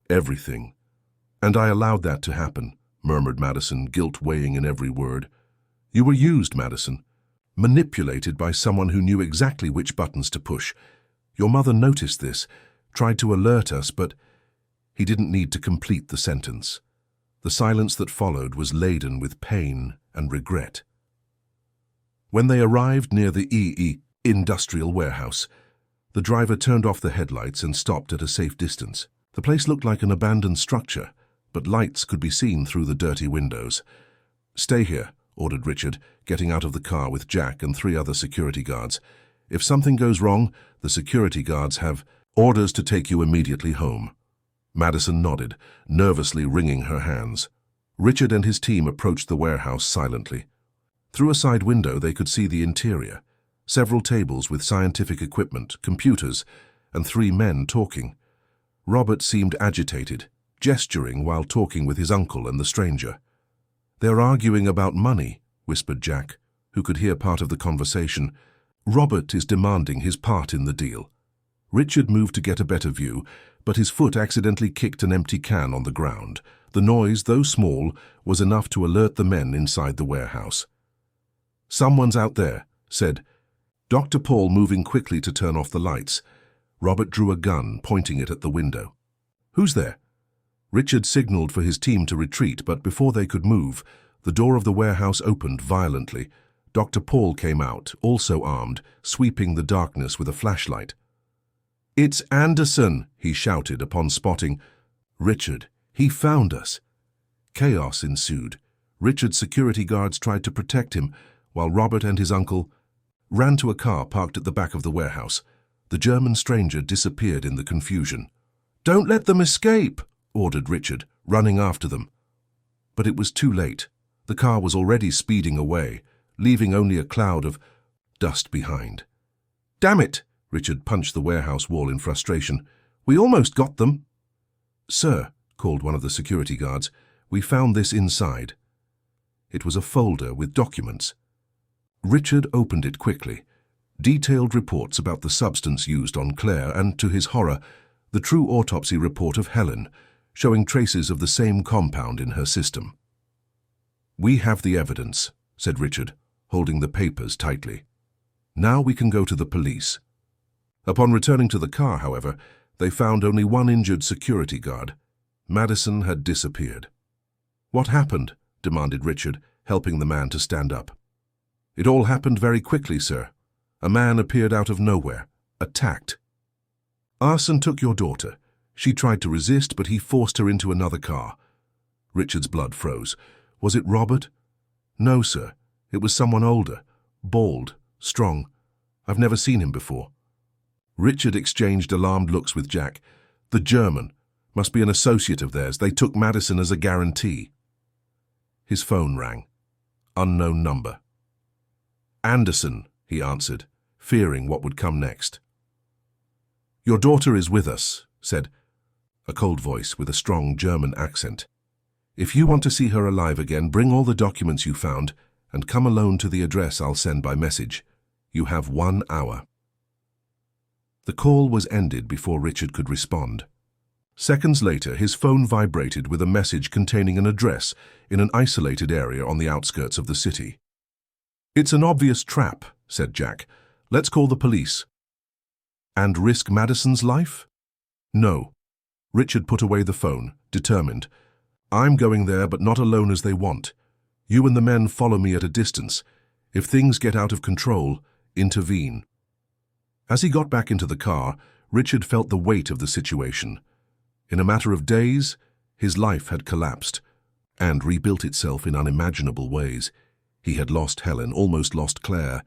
Speaker 1: everything. And I allowed that to happen, murmured Madison, guilt weighing in every word. You were used, Madison. Manipulated by someone who knew exactly which buttons to push. Your mother noticed this, tried to alert us, but he didn't need to complete the sentence. The silence that followed was laden with pain and regret. When they arrived near the industrial warehouse, the driver turned off the headlights and stopped at a safe distance. The place looked like an abandoned structure, but lights could be seen through the dirty windows. Stay here, ordered Richard, getting out of the car with Jack and 3 other security guards. If something goes wrong, the security guards have orders to take you immediately home. Madison nodded, nervously wringing her hands. Richard and his team approached the warehouse silently. Through a side window they could see the interior. Several tables with scientific equipment, computers, and 3 men talking. Robert seemed agitated, gesturing while talking with his uncle and the stranger. They're arguing about money, whispered Jack, who could hear part of the conversation. Robert is demanding his part in the deal. Richard moved to get a better view, but his foot accidentally kicked an empty can on the ground. The noise, though small, was enough to alert the men inside the warehouse. Someone's out there, said Dr. Paul, moving quickly to turn off the lights. Robert drew a gun, pointing it at the window. Who's there? Richard signaled for his team to retreat, but before they could move, the door of the warehouse opened violently. Dr. Paul came out, also armed, sweeping the darkness with a flashlight. It's Anderson, he shouted upon spotting Richard. He found us. Chaos ensued. Richard's security guards tried to protect him, while Robert and his uncle ran to a car parked at the back of the warehouse. The German stranger disappeared in the confusion. Don't let them escape, ordered Richard, running after them. But it was too late. The car was already speeding away, leaving only a cloud of dust behind. Damn it! Richard punched the warehouse wall in frustration. We almost got them. Sir, called one of the security guards, we found this inside. It was a folder with documents. Richard opened it quickly. Detailed reports about the substance used on Claire and, to his horror, the true autopsy report of Helen, showing traces of the same compound in her system. We have the evidence, said Richard, holding the papers tightly. Now we can go to the police. Upon returning to the car, however, they found only one injured security guard. Madison had disappeared. What happened? Demanded Richard, helping the man to stand up. It all happened very quickly, sir. A man appeared out of nowhere, attacked. Arson took your daughter. She tried to resist, but he forced her into another car. Richard's blood froze. Was it Robert? No, sir. It was someone older, bald, strong. I've never seen him before. Richard exchanged alarmed looks with Jack. The German. Must be an associate of theirs. They took Madison as a guarantee. His phone rang. Unknown number. Anderson, he answered, fearing what would come next. Your daughter is with us, said a cold voice with a strong German accent. If you want to see her alive again, bring all the documents you found and come alone to the address I'll send by message. You have 1 hour. The call was ended before Richard could respond. Seconds later, his phone vibrated with a message containing an address in an isolated area on the outskirts of the city. It's an obvious trap, said Jack. Let's call the police. And risk Madison's life? No. Richard put away the phone, determined. I'm going there, but not alone as they want. You and the men follow me at a distance. If things get out of control, intervene. As he got back into the car, Richard felt the weight of the situation. In a matter of days, his life had collapsed and rebuilt itself in unimaginable ways. He had lost Helen, almost lost Claire,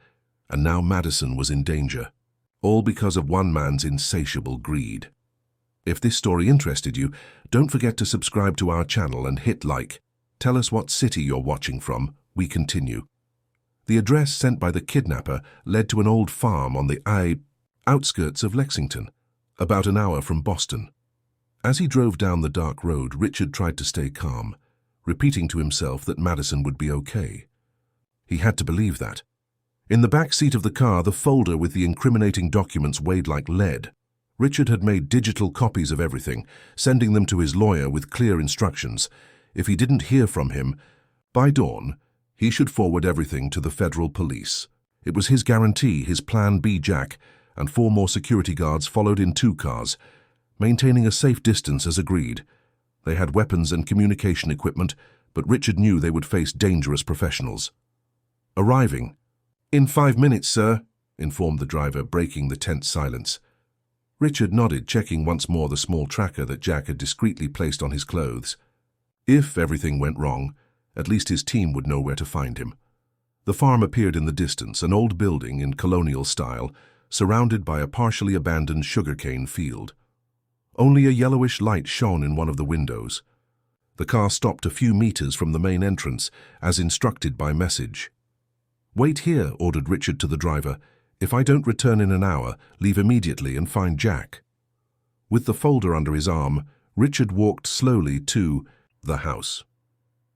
Speaker 1: and now Madison was in danger. all because of one man's insatiable greed. If this story interested you, don't forget to subscribe to our channel and hit like. Tell us what city you're watching from. We continue. The address sent by the kidnapper led to an old farm on the outskirts of Lexington, about an hour from Boston. As he drove down the dark road, Richard tried to stay calm, repeating to himself that Madison would be okay. He had to believe that. In the back seat of the car, the folder with the incriminating documents weighed like lead. Richard had made digital copies of everything, sending them to his lawyer with clear instructions. If he didn't hear from him, by dawn, he should forward everything to the federal police. It was his guarantee, his plan B Jack, and 4 more security guards followed in 2 cars, maintaining a safe distance as agreed. They had weapons and communication equipment, but Richard knew they would face dangerous professionals. Arriving. "In 5 minutes, sir," informed the driver, breaking the tense silence. Richard nodded, checking once more the small tracker that Jack had discreetly placed on his clothes. If everything went wrong, at least his team would know where to find him. The farm appeared in the distance, an old building in colonial style, surrounded by a partially abandoned sugarcane field. Only a yellowish light shone in one of the windows. The car stopped a few meters from the main entrance, as instructed by message. "Wait here," ordered Richard to the driver. "If I don't return in an hour, leave immediately and find Jack." With the folder under his arm, Richard walked slowly to the house.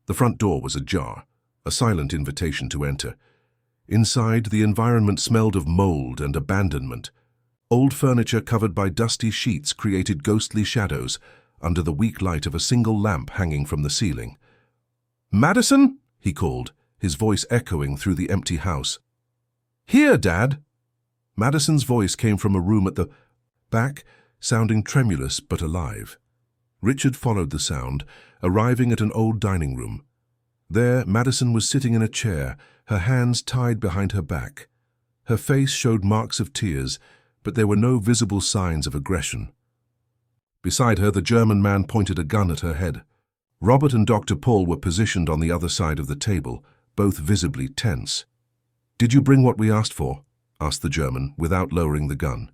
Speaker 1: The front door was ajar, a silent invitation to enter. Inside, the environment smelled of mold and abandonment. Old furniture covered by dusty sheets created ghostly shadows under the weak light of a single lamp hanging from the ceiling. "Madison?" he called, his voice echoing through the empty house. "Here, Dad." Madison's voice came from a room at the back, sounding tremulous but alive. Richard followed the sound, arriving at an old dining room. There, Madison was sitting in a chair, her hands tied behind her back. Her face showed marks of tears, but there were no visible signs of aggression. Beside her, the German man pointed a gun at her head. Robert and Dr. Paul were positioned on the other side of the table, both visibly tense. "Did you bring what we asked for?" asked the German, without lowering the gun.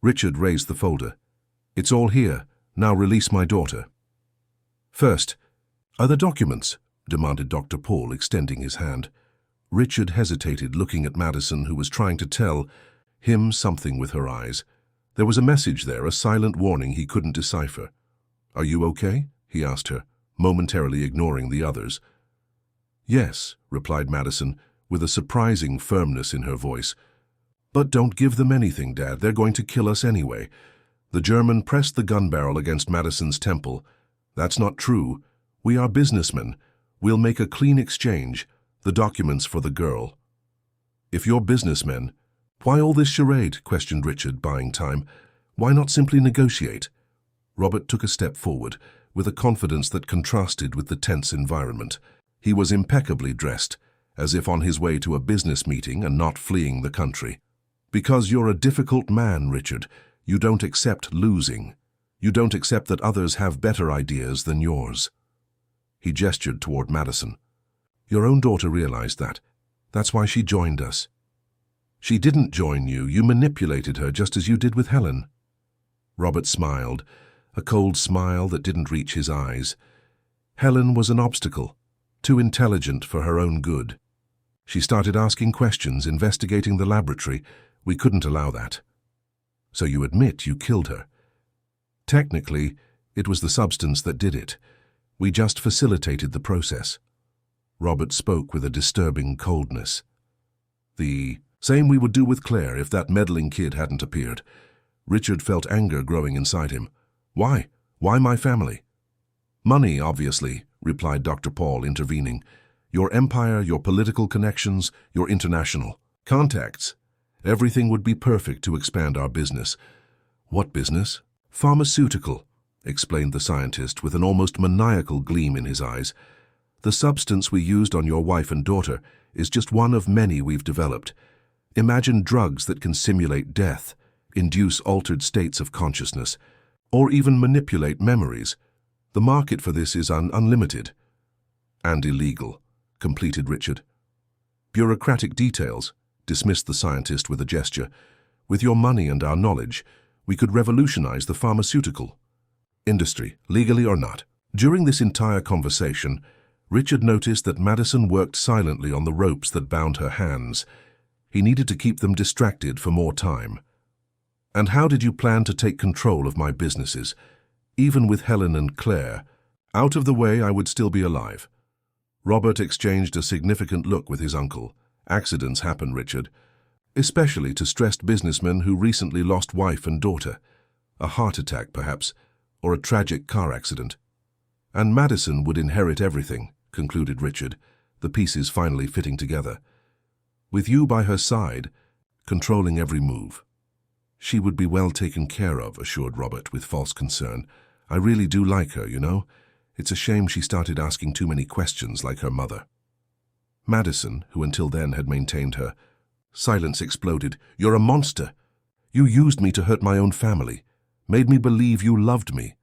Speaker 1: Richard raised the folder. "It's all here. Now release my daughter." "First, are the documents?" demanded Dr. Paul, extending his hand. Richard hesitated, looking at Madison, who was trying to tell him something with her eyes. There was a message there, a silent warning he couldn't decipher. "Are you okay?" he asked her, momentarily ignoring the others. "Yes," replied Madison, with a surprising firmness in her voice. "But don't give them anything, Dad. They're going to kill us anyway." The German pressed the gun barrel against Madison's temple. "That's not true. We are businessmen. We'll make a clean exchange. The documents for the girl." "If you're businessmen, why all this charade?" questioned Richard, buying time. "Why not simply negotiate?" Robert took a step forward, with a confidence that contrasted with the tense environment. He was impeccably dressed, as if on his way to a business meeting and not fleeing the country. "Because you're a difficult man, Richard. You don't accept losing. You don't accept that others have better ideas than yours." He gestured toward Madison. "Your own daughter realized that. That's why she joined us." "She didn't join you. You manipulated her just as you did with Helen." Robert smiled, a cold smile that didn't reach his eyes. Helen was an obstacle, too intelligent for her own good. She started asking questions, investigating the laboratory. We couldn't allow that. "So you admit you killed her?" "Technically, it was the substance that did it. We just facilitated the process." Robert spoke with a disturbing coldness. "The same we would do with Claire if that meddling kid hadn't appeared." Richard felt anger growing inside him. "Why? Why my family?" "Money, obviously," replied Dr. Paul, intervening. "Your empire, your political connections, your international contacts. Everything would be perfect to expand our business." "What business?" "Pharmaceutical," explained the scientist with an almost maniacal gleam in his eyes. "The substance we used on your wife and daughter is just one of many we've developed. Imagine drugs that can simulate death, induce altered states of consciousness, or even manipulate memories. The market for this is unlimited." "And illegal," completed Richard. "Bureaucratic details," dismissed the scientist with a gesture. With your money and our knowledge, we could revolutionize the pharmaceutical industry, legally or not. During this entire conversation, Richard noticed that Madison worked silently on the ropes that bound her hands. He needed to keep them distracted for more time. And how did you plan to take control of my businesses? Even with Helen and Claire out of the way, I would still be alive. Robert exchanged a significant look with his uncle. Accidents happen, Richard, especially to stressed businessmen who recently lost wife and daughter. A heart attack, perhaps, or a tragic car accident. And Madison would inherit everything, concluded Richard, the pieces finally fitting together. With you by her side, controlling every move. She would be well taken care of, assured Robert with false concern. I really do like her, you know. It's a shame she started asking too many questions like her mother. Madison, who until then had maintained her silence, exploded. You're a monster. You used me to hurt my own family, made me believe you loved me.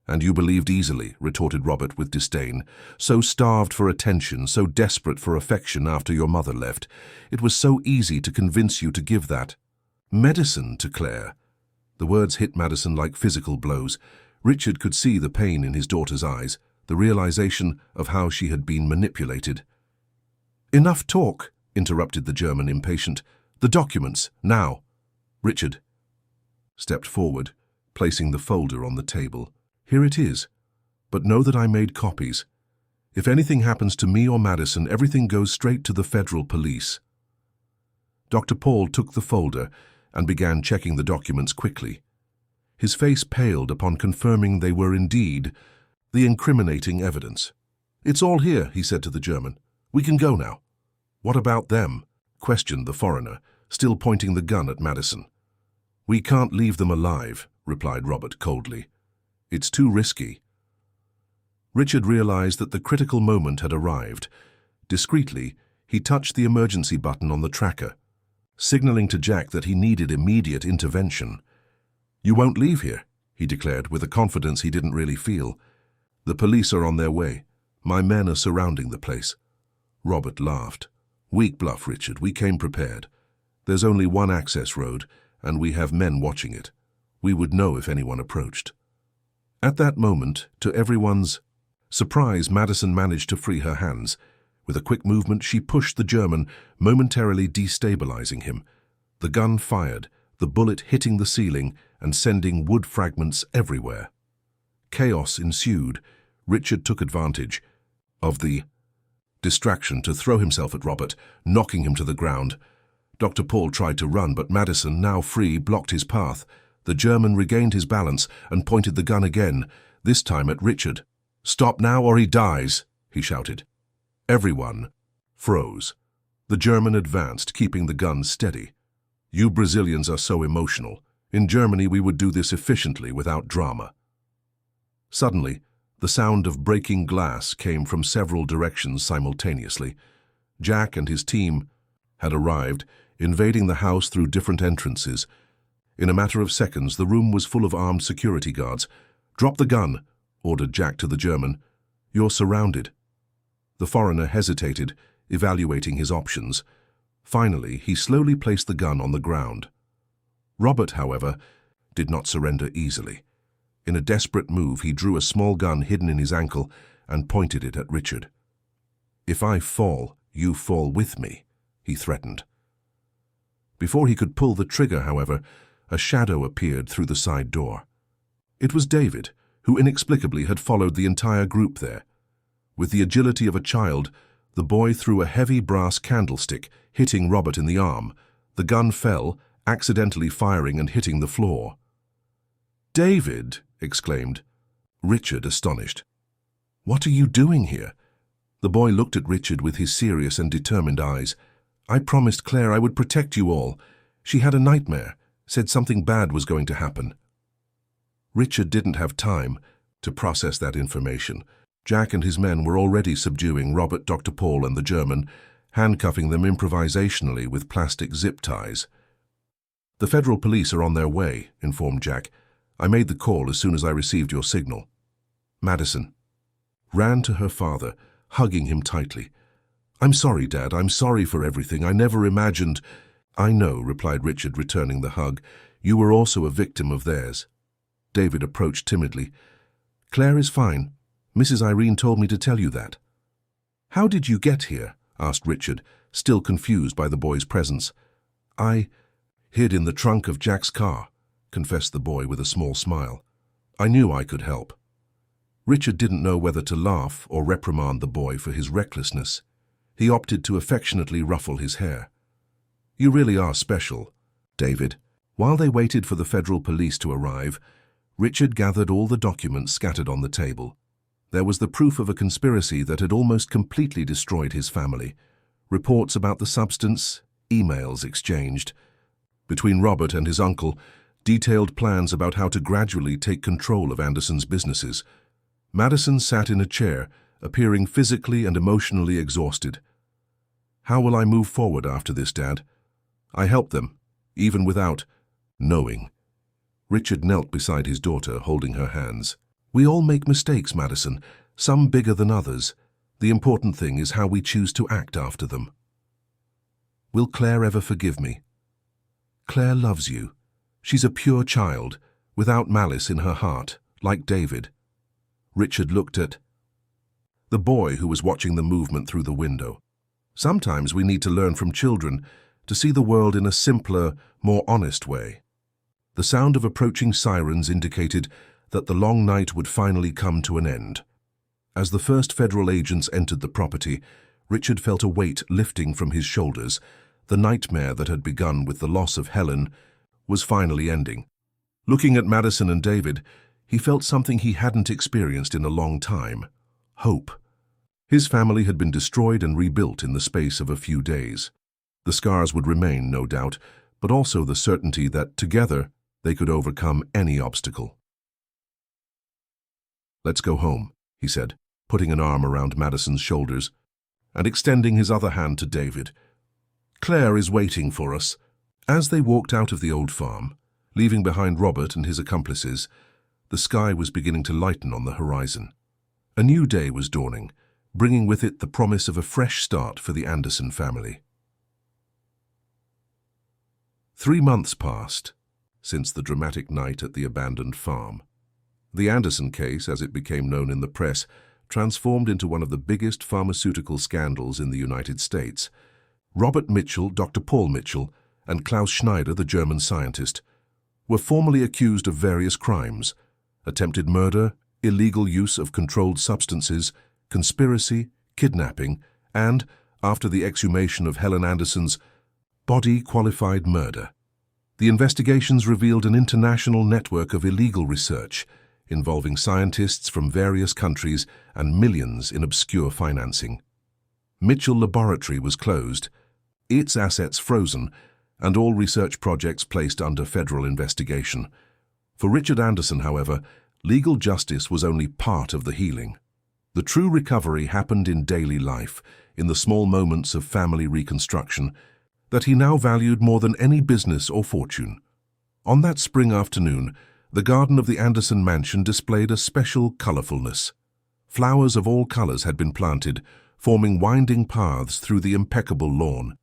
Speaker 1: And you believed easily, retorted Robert with disdain. So starved for attention, so desperate for affection after your mother left. It was so easy to convince you to give that medicine to Claire. The words hit Madison like physical blows. Richard could see the pain in his daughter's eyes, the realization of how she had been manipulated. Enough talk, interrupted the German, impatient. The documents, now. Richard stepped forward, placing the folder on the table. Here it is, but know that I made copies. If anything happens to me or Madison, everything goes straight to the federal police. Dr. Paul took the folder and began checking the documents quickly. His face paled upon confirming they were indeed the incriminating evidence. It's all here, he said to the German. We can go now. What about them? Questioned the foreigner, still pointing the gun at Madison. We can't leave them alive, replied Robert coldly. It's too risky. Richard realized that the critical moment had arrived. Discreetly, he touched the emergency button on the tracker, signaling to Jack that he needed immediate intervention. You won't leave here, he declared with a confidence he didn't really feel. The police are on their way. My men are surrounding the place. Robert laughed. Weak bluff, Richard. We came prepared. There's only one access road, and we have men watching it. We would know if anyone approached. At that moment, to everyone's surprise, Madison managed to free her hands. With a quick movement, she pushed the German, momentarily destabilizing him. The gun fired, the bullet hitting the ceiling and sending wood fragments everywhere. Chaos ensued. Richard took advantage of the distraction to throw himself at Robert, knocking him to the ground. Dr. Paul tried to run, but Madison, now free, blocked his path. The German regained his balance and pointed the gun again, this time at Richard. Stop now or he dies, he shouted. Everyone froze. The German advanced, keeping the gun steady. You Brazilians are so emotional. In Germany we would do this efficiently without drama. Suddenly, the sound of breaking glass came from several directions simultaneously. Jack and his team had arrived, invading the house through different entrances. In a matter of seconds, the room was full of armed security guards. Drop the gun, ordered Jack to the German. You're surrounded. The foreigner hesitated, evaluating his options. Finally, he slowly placed the gun on the ground. Robert, however, did not surrender easily. In a desperate move, he drew a small gun hidden in his ankle and pointed it at Richard. If I fall, you fall with me, he threatened. Before he could pull the trigger, however, a shadow appeared through the side door. It was David, who inexplicably had followed the entire group there. With the agility of a child, the boy threw a heavy brass candlestick, hitting Robert in the arm. The gun fell, accidentally firing and hitting the floor. David, exclaimed Richard, astonished. What are you doing here? The boy looked at Richard with his serious and determined eyes. I promised Claire I would protect you all. She had a nightmare, said something bad was going to happen. Richard didn't have time to process that information. Jack and his men were already subduing Robert, Dr. Paul, and the German, handcuffing them improvisationally with plastic zip ties. The federal police are on their way, informed Jack. I made the call as soon as I received your signal. Madison ran to her father, hugging him tightly. I'm sorry, Dad. I'm sorry for everything. I never imagined. "I know," replied Richard, returning the hug. "You were also a victim of theirs." David approached timidly. "Claire is fine. Mrs. Irene told me to tell you that." "How did you get here?" asked Richard, still confused by the boy's presence. "I hid in the trunk of Jack's car," confessed the boy with a small smile. "I knew I could help." Richard didn't know whether to laugh or reprimand the boy for his recklessness. He opted to affectionately ruffle his hair. "You really are special, David." While they waited for the federal police to arrive, Richard gathered all the documents scattered on the table. There was the proof of a conspiracy that had almost completely destroyed his family. Reports about the substance, emails exchanged. Between Robert and his uncle, detailed plans about how to gradually take control of Anderson's businesses. Madison sat in a chair, appearing physically and emotionally exhausted. "How will I move forward after this, Dad? I helped them, even without knowing." Richard knelt beside his daughter, holding her hands. "We all make mistakes, Madison, some bigger than others. The important thing is how we choose to act after them." "Will Claire ever forgive me?" "Claire loves you. She's a pure child, without malice in her heart, like David." Richard looked at the boy who was watching the movement through the window. "Sometimes we need to learn from children, to see the world in a simpler, more honest way." The sound of approaching sirens indicated that the long night would finally come to an end. As the first federal agents entered the property, Richard felt a weight lifting from his shoulders. The nightmare that had begun with the loss of Helen was finally ending. Looking at Madison and David, he felt something he hadn't experienced in a long time: hope. His family had been destroyed and rebuilt in the space of a few days. The scars would remain, no doubt, but also the certainty that, together, they could overcome any obstacle. "Let's go home," he said, putting an arm around Madison's shoulders and extending his other hand to David. "Claire is waiting for us." As they walked out of the old farm, leaving behind Robert and his accomplices, the sky was beginning to lighten on the horizon. A new day was dawning, bringing with it the promise of a fresh start for the Anderson family. 3 months passed since the dramatic night at the abandoned farm. The Anderson case, as it became known in the press, transformed into one of the biggest pharmaceutical scandals in the United States. Robert Mitchell, Dr. Paul Mitchell, and Klaus Schneider, the German scientist, were formally accused of various crimes: attempted murder, illegal use of controlled substances, conspiracy, kidnapping, and, after the exhumation of Helen Anderson's body, qualified murder. The investigations revealed an international network of illegal research involving scientists from various countries and millions in obscure financing. Mitchell Laboratory was closed, its assets frozen, and all research projects placed under federal investigation. For Richard Anderson, however, legal justice was only part of the healing. The true recovery happened in daily life, in the small moments of family reconstruction, that he now valued more than any business or fortune. On that spring afternoon, the garden of the Anderson mansion displayed a special colorfulness. Flowers of all colors had been planted, forming winding paths through the impeccable lawn.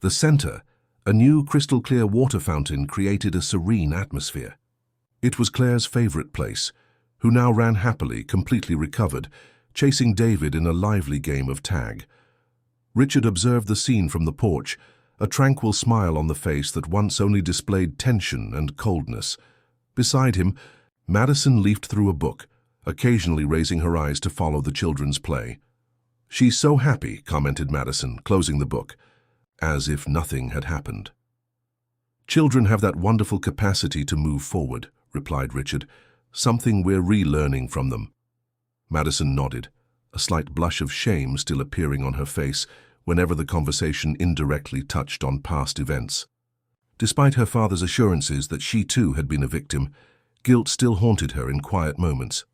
Speaker 1: The center, a new crystal-clear water fountain, created a serene atmosphere. It was Claire's favorite place, who now ran happily, completely recovered, chasing David in a lively game of tag. Richard observed the scene from the porch, a tranquil smile on the face that once only displayed tension and coldness. Beside him, Madison leafed through a book, occasionally raising her eyes to follow the children's play. "She's so happy," commented Madison, closing the book, as if nothing had happened. "Children have that wonderful capacity to move forward," replied Richard, "something we're relearning from them." Madison nodded, a slight blush of shame still appearing on her face whenever the conversation indirectly touched on past events. Despite her father's assurances that she too had been a victim, guilt still haunted her in quiet moments.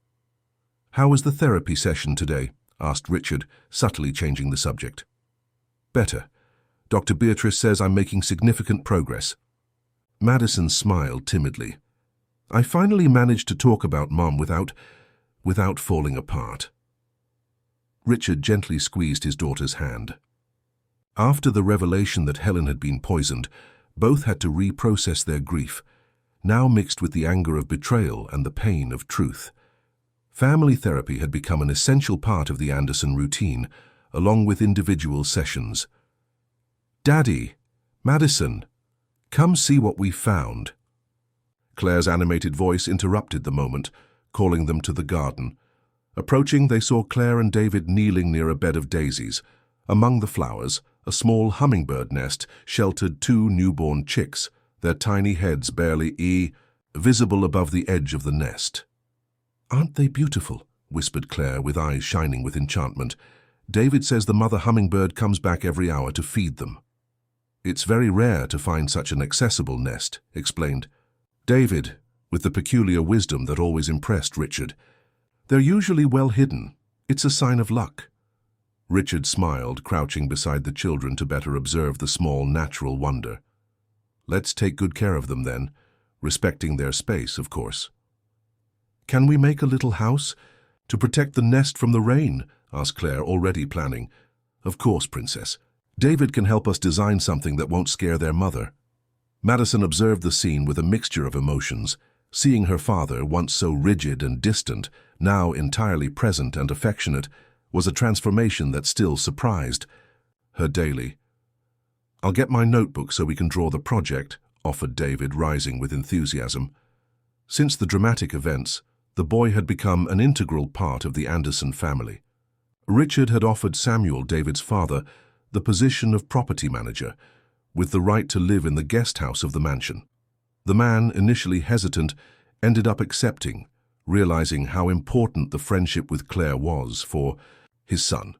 Speaker 1: "How was the therapy session today?" asked Richard, subtly changing the subject. "Better. Dr. Beatrice says I'm making significant progress." Madison smiled timidly. "I finally managed to talk about Mom without falling apart." Richard gently squeezed his daughter's hand. After the revelation that Helen had been poisoned, both had to reprocess their grief, now mixed with the anger of betrayal and the pain of truth. Family therapy had become an essential part of the Anderson routine, along with individual sessions. "Daddy, Madison, come see what we found." Claire's animated voice interrupted the moment, calling them to the garden. Approaching, they saw Claire and David kneeling near a bed of daisies. Among the flowers, a small hummingbird nest sheltered 2 newborn chicks, their tiny heads barely visible above the edge of the nest. "Aren't they beautiful?" whispered Claire, with eyes shining with enchantment. "David says the mother hummingbird comes back every hour to feed them." "It's very rare to find such an accessible nest," explained David, with the peculiar wisdom that always impressed Richard. "They're usually well hidden. It's a sign of luck." Richard smiled, crouching beside the children to better observe the small natural wonder. "Let's take good care of them then, respecting their space, of course." "Can we make a little house to protect the nest from the rain?" asked Claire, already planning. "Of course, Princess. David can help us design something that won't scare their mother." Madison observed the scene with a mixture of emotions. Seeing her father, once so rigid and distant, now entirely present and affectionate, was a transformation that still surprised her daily. "I'll get my notebook so we can draw the project," offered David, rising with enthusiasm. Since the dramatic events, the boy had become an integral part of the Anderson family. Richard had offered Samuel, David's father, the position of property manager, with the right to live in the guest house of the mansion. The man, initially hesitant, ended up accepting, realizing how important the friendship with Claire was for his son.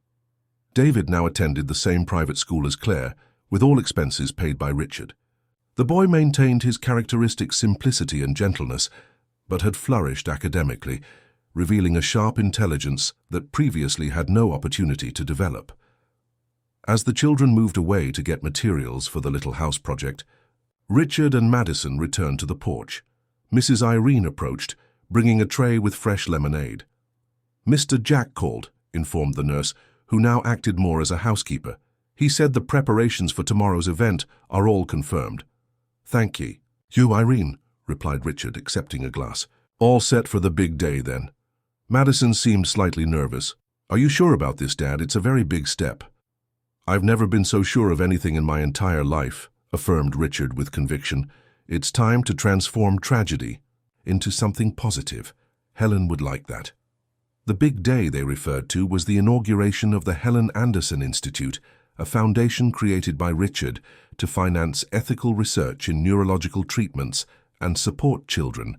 Speaker 1: David now attended the same private school as Claire, with all expenses paid by Richard. The boy maintained his characteristic simplicity and gentleness, but had flourished academically, revealing a sharp intelligence that previously had no opportunity to develop. As the children moved away to get materials for the little house project, Richard and Madison returned to the porch. Mrs. Irene approached, bringing a tray with fresh lemonade. "Mr. Jack called," informed the nurse, who now acted more as a housekeeper. "He said the preparations for tomorrow's event are all confirmed." "Thank ye." "You, Irene," replied Richard, accepting a glass. "All set for the big day, then." Madison seemed slightly nervous. "Are you sure about this, Dad? It's a very big step." "I've never been so sure of anything in my entire life," affirmed Richard with conviction. "It's time to transform tragedy into something positive. Helen would like that." The big day they referred to was the inauguration of the Helen Anderson Institute, a foundation created by Richard to finance ethical research in neurological treatments and support children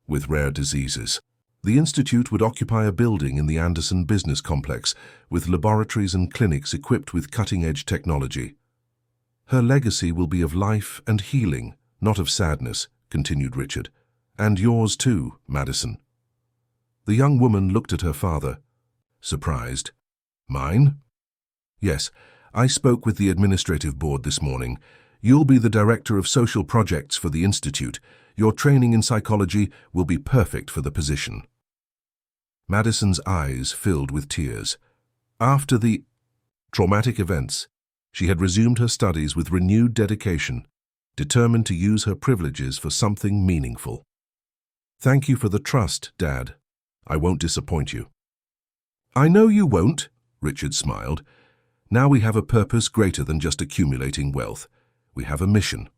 Speaker 1: with rare diseases. The institute would occupy a building in the Anderson business complex, with laboratories and clinics equipped with cutting-edge technology. "Her legacy will be of life and healing, not of sadness," continued Richard. "And yours too, Madison." The young woman looked at her father, surprised. "Mine?" "Yes, I spoke with the administrative board this morning. You'll be the director of social projects for the institute. Your training in psychology will be perfect for the position." Madison's eyes filled with tears. After the traumatic events, she had resumed her studies with renewed dedication, determined to use her privileges for something meaningful. "Thank you for the trust, Dad. I won't disappoint you." "I know you won't," Richard smiled. "Now we have a purpose greater than just accumulating wealth. We have a mission."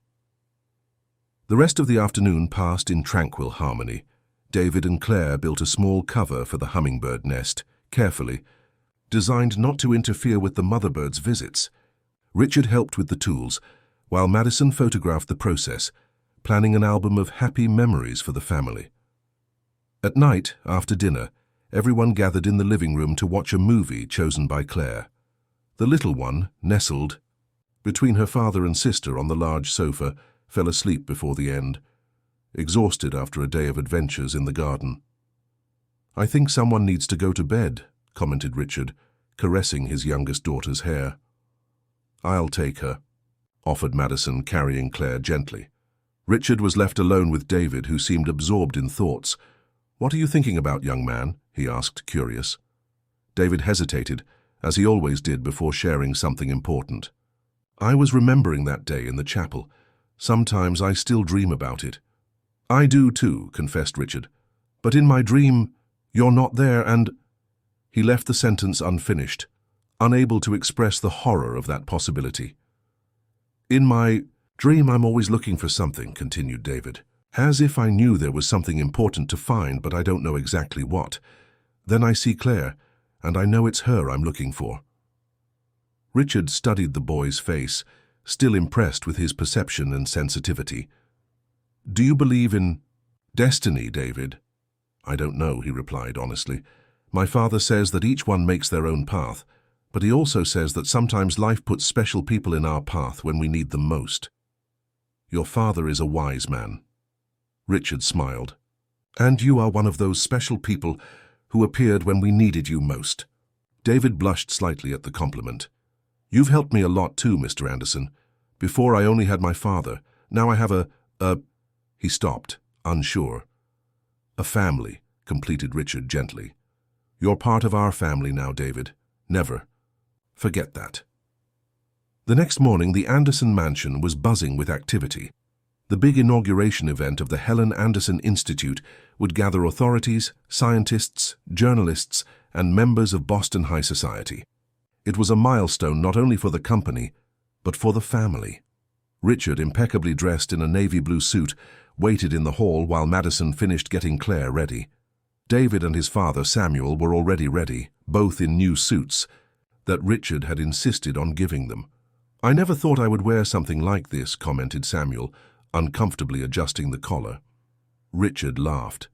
Speaker 1: The rest of the afternoon passed in tranquil harmony. David and Claire built a small cover for the hummingbird nest, carefully, designed not to interfere with the motherbird's visits. Richard helped with the tools, while Madison photographed the process, planning an album of happy memories for the family. At night, after dinner, everyone gathered in the living room to watch a movie chosen by Claire. The little one, nestled between her father and sister on the large sofa, fell asleep before the end, exhausted after a day of adventures in the garden. "I think someone needs to go to bed," commented Richard, caressing his youngest daughter's hair. "I'll take her," offered Madison, carrying Claire gently. Richard was left alone with David, who seemed absorbed in thoughts. "What are you thinking about, young man?" he asked, curious. David hesitated, as he always did before sharing something important. I was remembering that day in the chapel. Sometimes I still dream about it. I do too, confessed Richard. But in my dream, you're not there and... He left the sentence unfinished, unable to express the horror of that possibility. In my dream, I'm always looking for something, continued David. As if I knew there was something important to find, but I don't know exactly what. Then I see Claire, and I know it's her I'm looking for. Richard studied the boy's face, still impressed with his perception and sensitivity. Do you believe in destiny, David? I don't know, he replied honestly. My father says that each one makes their own path, but he also says that sometimes life puts special people in our path when we need them most. Your father is a wise man. Richard smiled. And you are one of those special people who appeared when we needed you most. David blushed slightly at the compliment. You've helped me a lot too, Mr. Anderson. Before I only had my father. Now I have He stopped, unsure. A family, completed Richard gently. You're part of our family now, David. Never forget that. The next morning, the Anderson mansion was buzzing with activity. The big inauguration event of the Helen Anderson Institute would gather authorities, scientists, journalists, and members of Boston high society. It was a milestone not only for the company, but for the family. Richard, impeccably dressed in a navy blue suit, waited in the hall while Madison finished getting Claire ready. David and his father, Samuel, were already ready, both in new suits that Richard had insisted on giving them. I never thought I would wear something like this, commented Samuel, uncomfortably adjusting the collar. Richard laughed.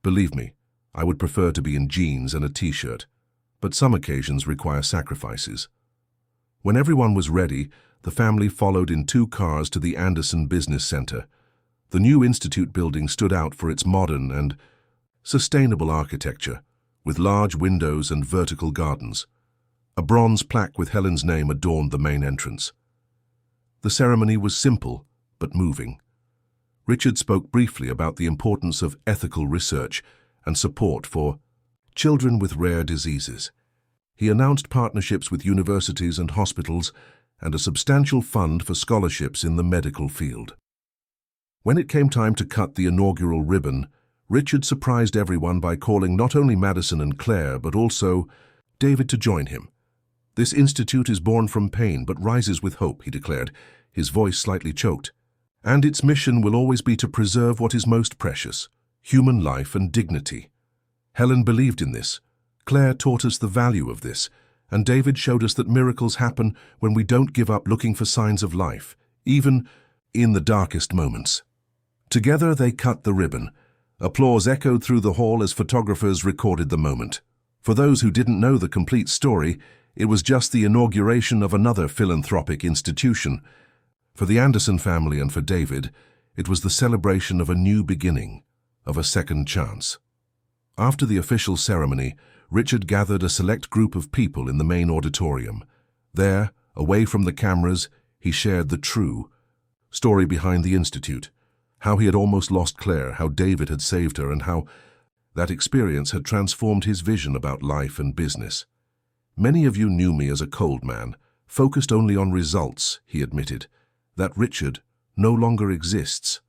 Speaker 1: Believe me, I would prefer to be in jeans and a t-shirt, but some occasions require sacrifices. When everyone was ready, the family followed in 2 cars to the Anderson Business Center. The new institute building stood out for its modern and sustainable architecture, with large windows and vertical gardens. A bronze plaque with Helen's name adorned the main entrance. The ceremony was simple, but moving. Richard spoke briefly about the importance of ethical research and support for children with rare diseases. He announced partnerships with universities and hospitals and a substantial fund for scholarships in the medical field. When it came time to cut the inaugural ribbon, Richard surprised everyone by calling not only Madison and Claire, but also David to join him. This institute is born from pain, but rises with hope, he declared, his voice slightly choked. And its mission will always be to preserve what is most precious, human life and dignity. Helen believed in this. Claire taught us the value of this, and David showed us that miracles happen when we don't give up looking for signs of life, even in the darkest moments. Together they cut the ribbon. Applause echoed through the hall as photographers recorded the moment. For those who didn't know the complete story, it was just the inauguration of another philanthropic institution. For the Anderson family and for David, it was the celebration of a new beginning, of a second chance. After the official ceremony, Richard gathered a select group of people in the main auditorium. There, away from the cameras, he shared the true story behind the institute, how he had almost lost Claire, how David had saved her, and how that experience had transformed his vision about life and business. Many of you knew me as a cold man, focused only on results, he admitted. That Richard no longer exists.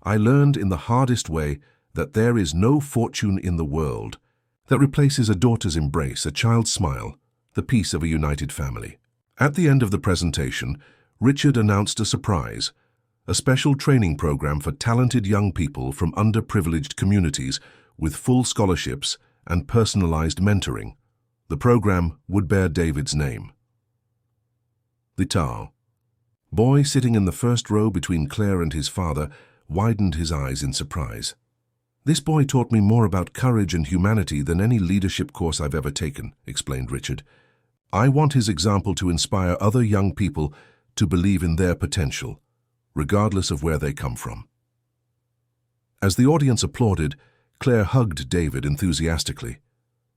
Speaker 1: I learned in the hardest way that there is no fortune in the world that replaces a daughter's embrace, a child's smile, the peace of a united family. At the end of the presentation, Richard announced a surprise, a special training program for talented young people from underprivileged communities with full scholarships and personalized mentoring. The program would bear David's name. The Tao. Boy sitting in the first row between Claire and his father widened his eyes in surprise. This boy taught me more about courage and humanity than any leadership course I've ever taken, explained Richard. I want his example to inspire other young people to believe in their potential, regardless of where they come from. As the audience applauded, Claire hugged David enthusiastically.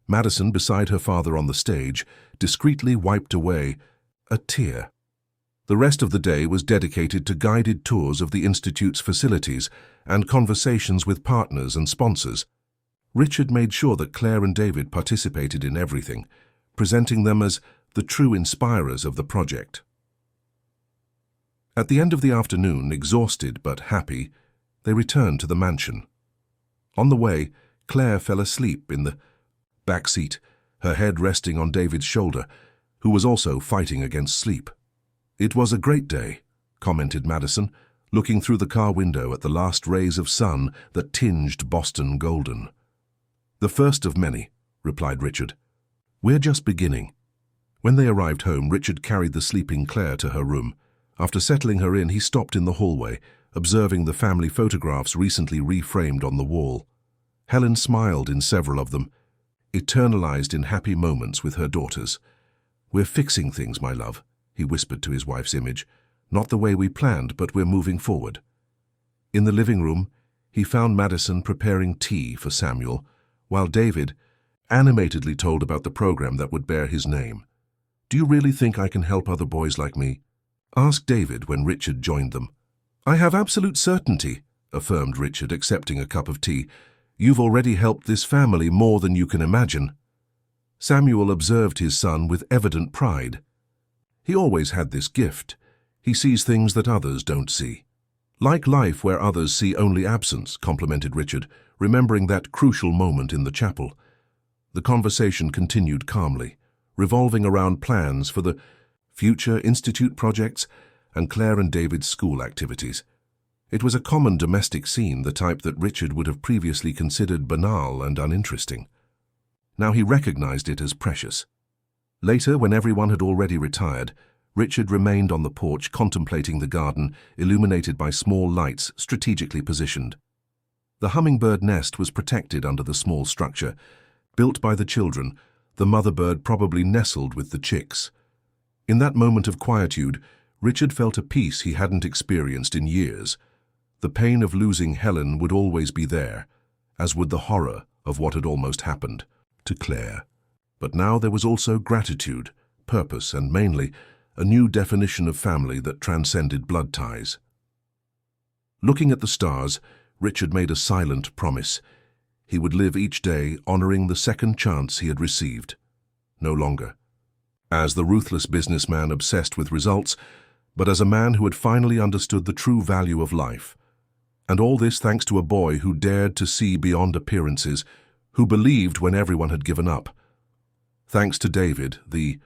Speaker 1: Madison, beside her father on the stage, discreetly wiped away a tear. The rest of the day was dedicated to guided tours of the Institute's facilities and conversations with partners and sponsors. Richard made sure that Claire and David participated in everything, presenting them as the true inspirers of the project. At the end of the afternoon, exhausted but happy, they returned to the mansion. On the way, Claire fell asleep in the back seat, her head resting on David's shoulder, who was also fighting against sleep. "It was a great day," commented Madison, looking through the car window at the last rays of sun that tinged Boston golden. "The first of many," replied Richard. "We're just beginning." When they arrived home, Richard carried the sleeping Claire to her room. After settling her in, he stopped in the hallway, observing the family photographs recently reframed on the wall. Helen smiled in several of them, eternalized in happy moments with her daughters. "We're fixing things, my love," he whispered to his wife's image. "Not the way we planned, but we're moving forward." In the living room, he found Madison preparing tea for Samuel, while David animatedly told about the program that would bear his name. "Do you really think I can help other boys like me?" asked David when Richard joined them. "I have absolute certainty," affirmed Richard, accepting a cup of tea. "You've already helped this family more than you can imagine." Samuel observed his son with evident pride. He always had this gift. He sees things that others don't see. "Like life where others see only absence," complimented Richard, remembering that crucial moment in the chapel. The conversation continued calmly, revolving around plans for the future institute projects and Claire and David's school activities. It was a common domestic scene, the type that Richard would have previously considered banal and uninteresting. Now he recognized it as precious. Later, when everyone had already retired, Richard remained on the porch contemplating the garden, illuminated by small lights strategically positioned. The hummingbird nest was protected under the small structure. Built by the children, the mother bird probably nestled with the chicks. In that moment of quietude, Richard felt a peace he hadn't experienced in years. The pain of losing Helen would always be there, as would the horror of what had almost happened to Claire. But now there was also gratitude, purpose, and mainly, a new definition of family that transcended blood ties. Looking at the stars, Richard made a silent promise. He would live each day honoring the second chance he had received. No longer as the ruthless businessman obsessed with results, but as a man who had finally understood the true value of life. And all this thanks to a boy who dared to see beyond appearances, who believed when everyone had given up. Thanks to David, the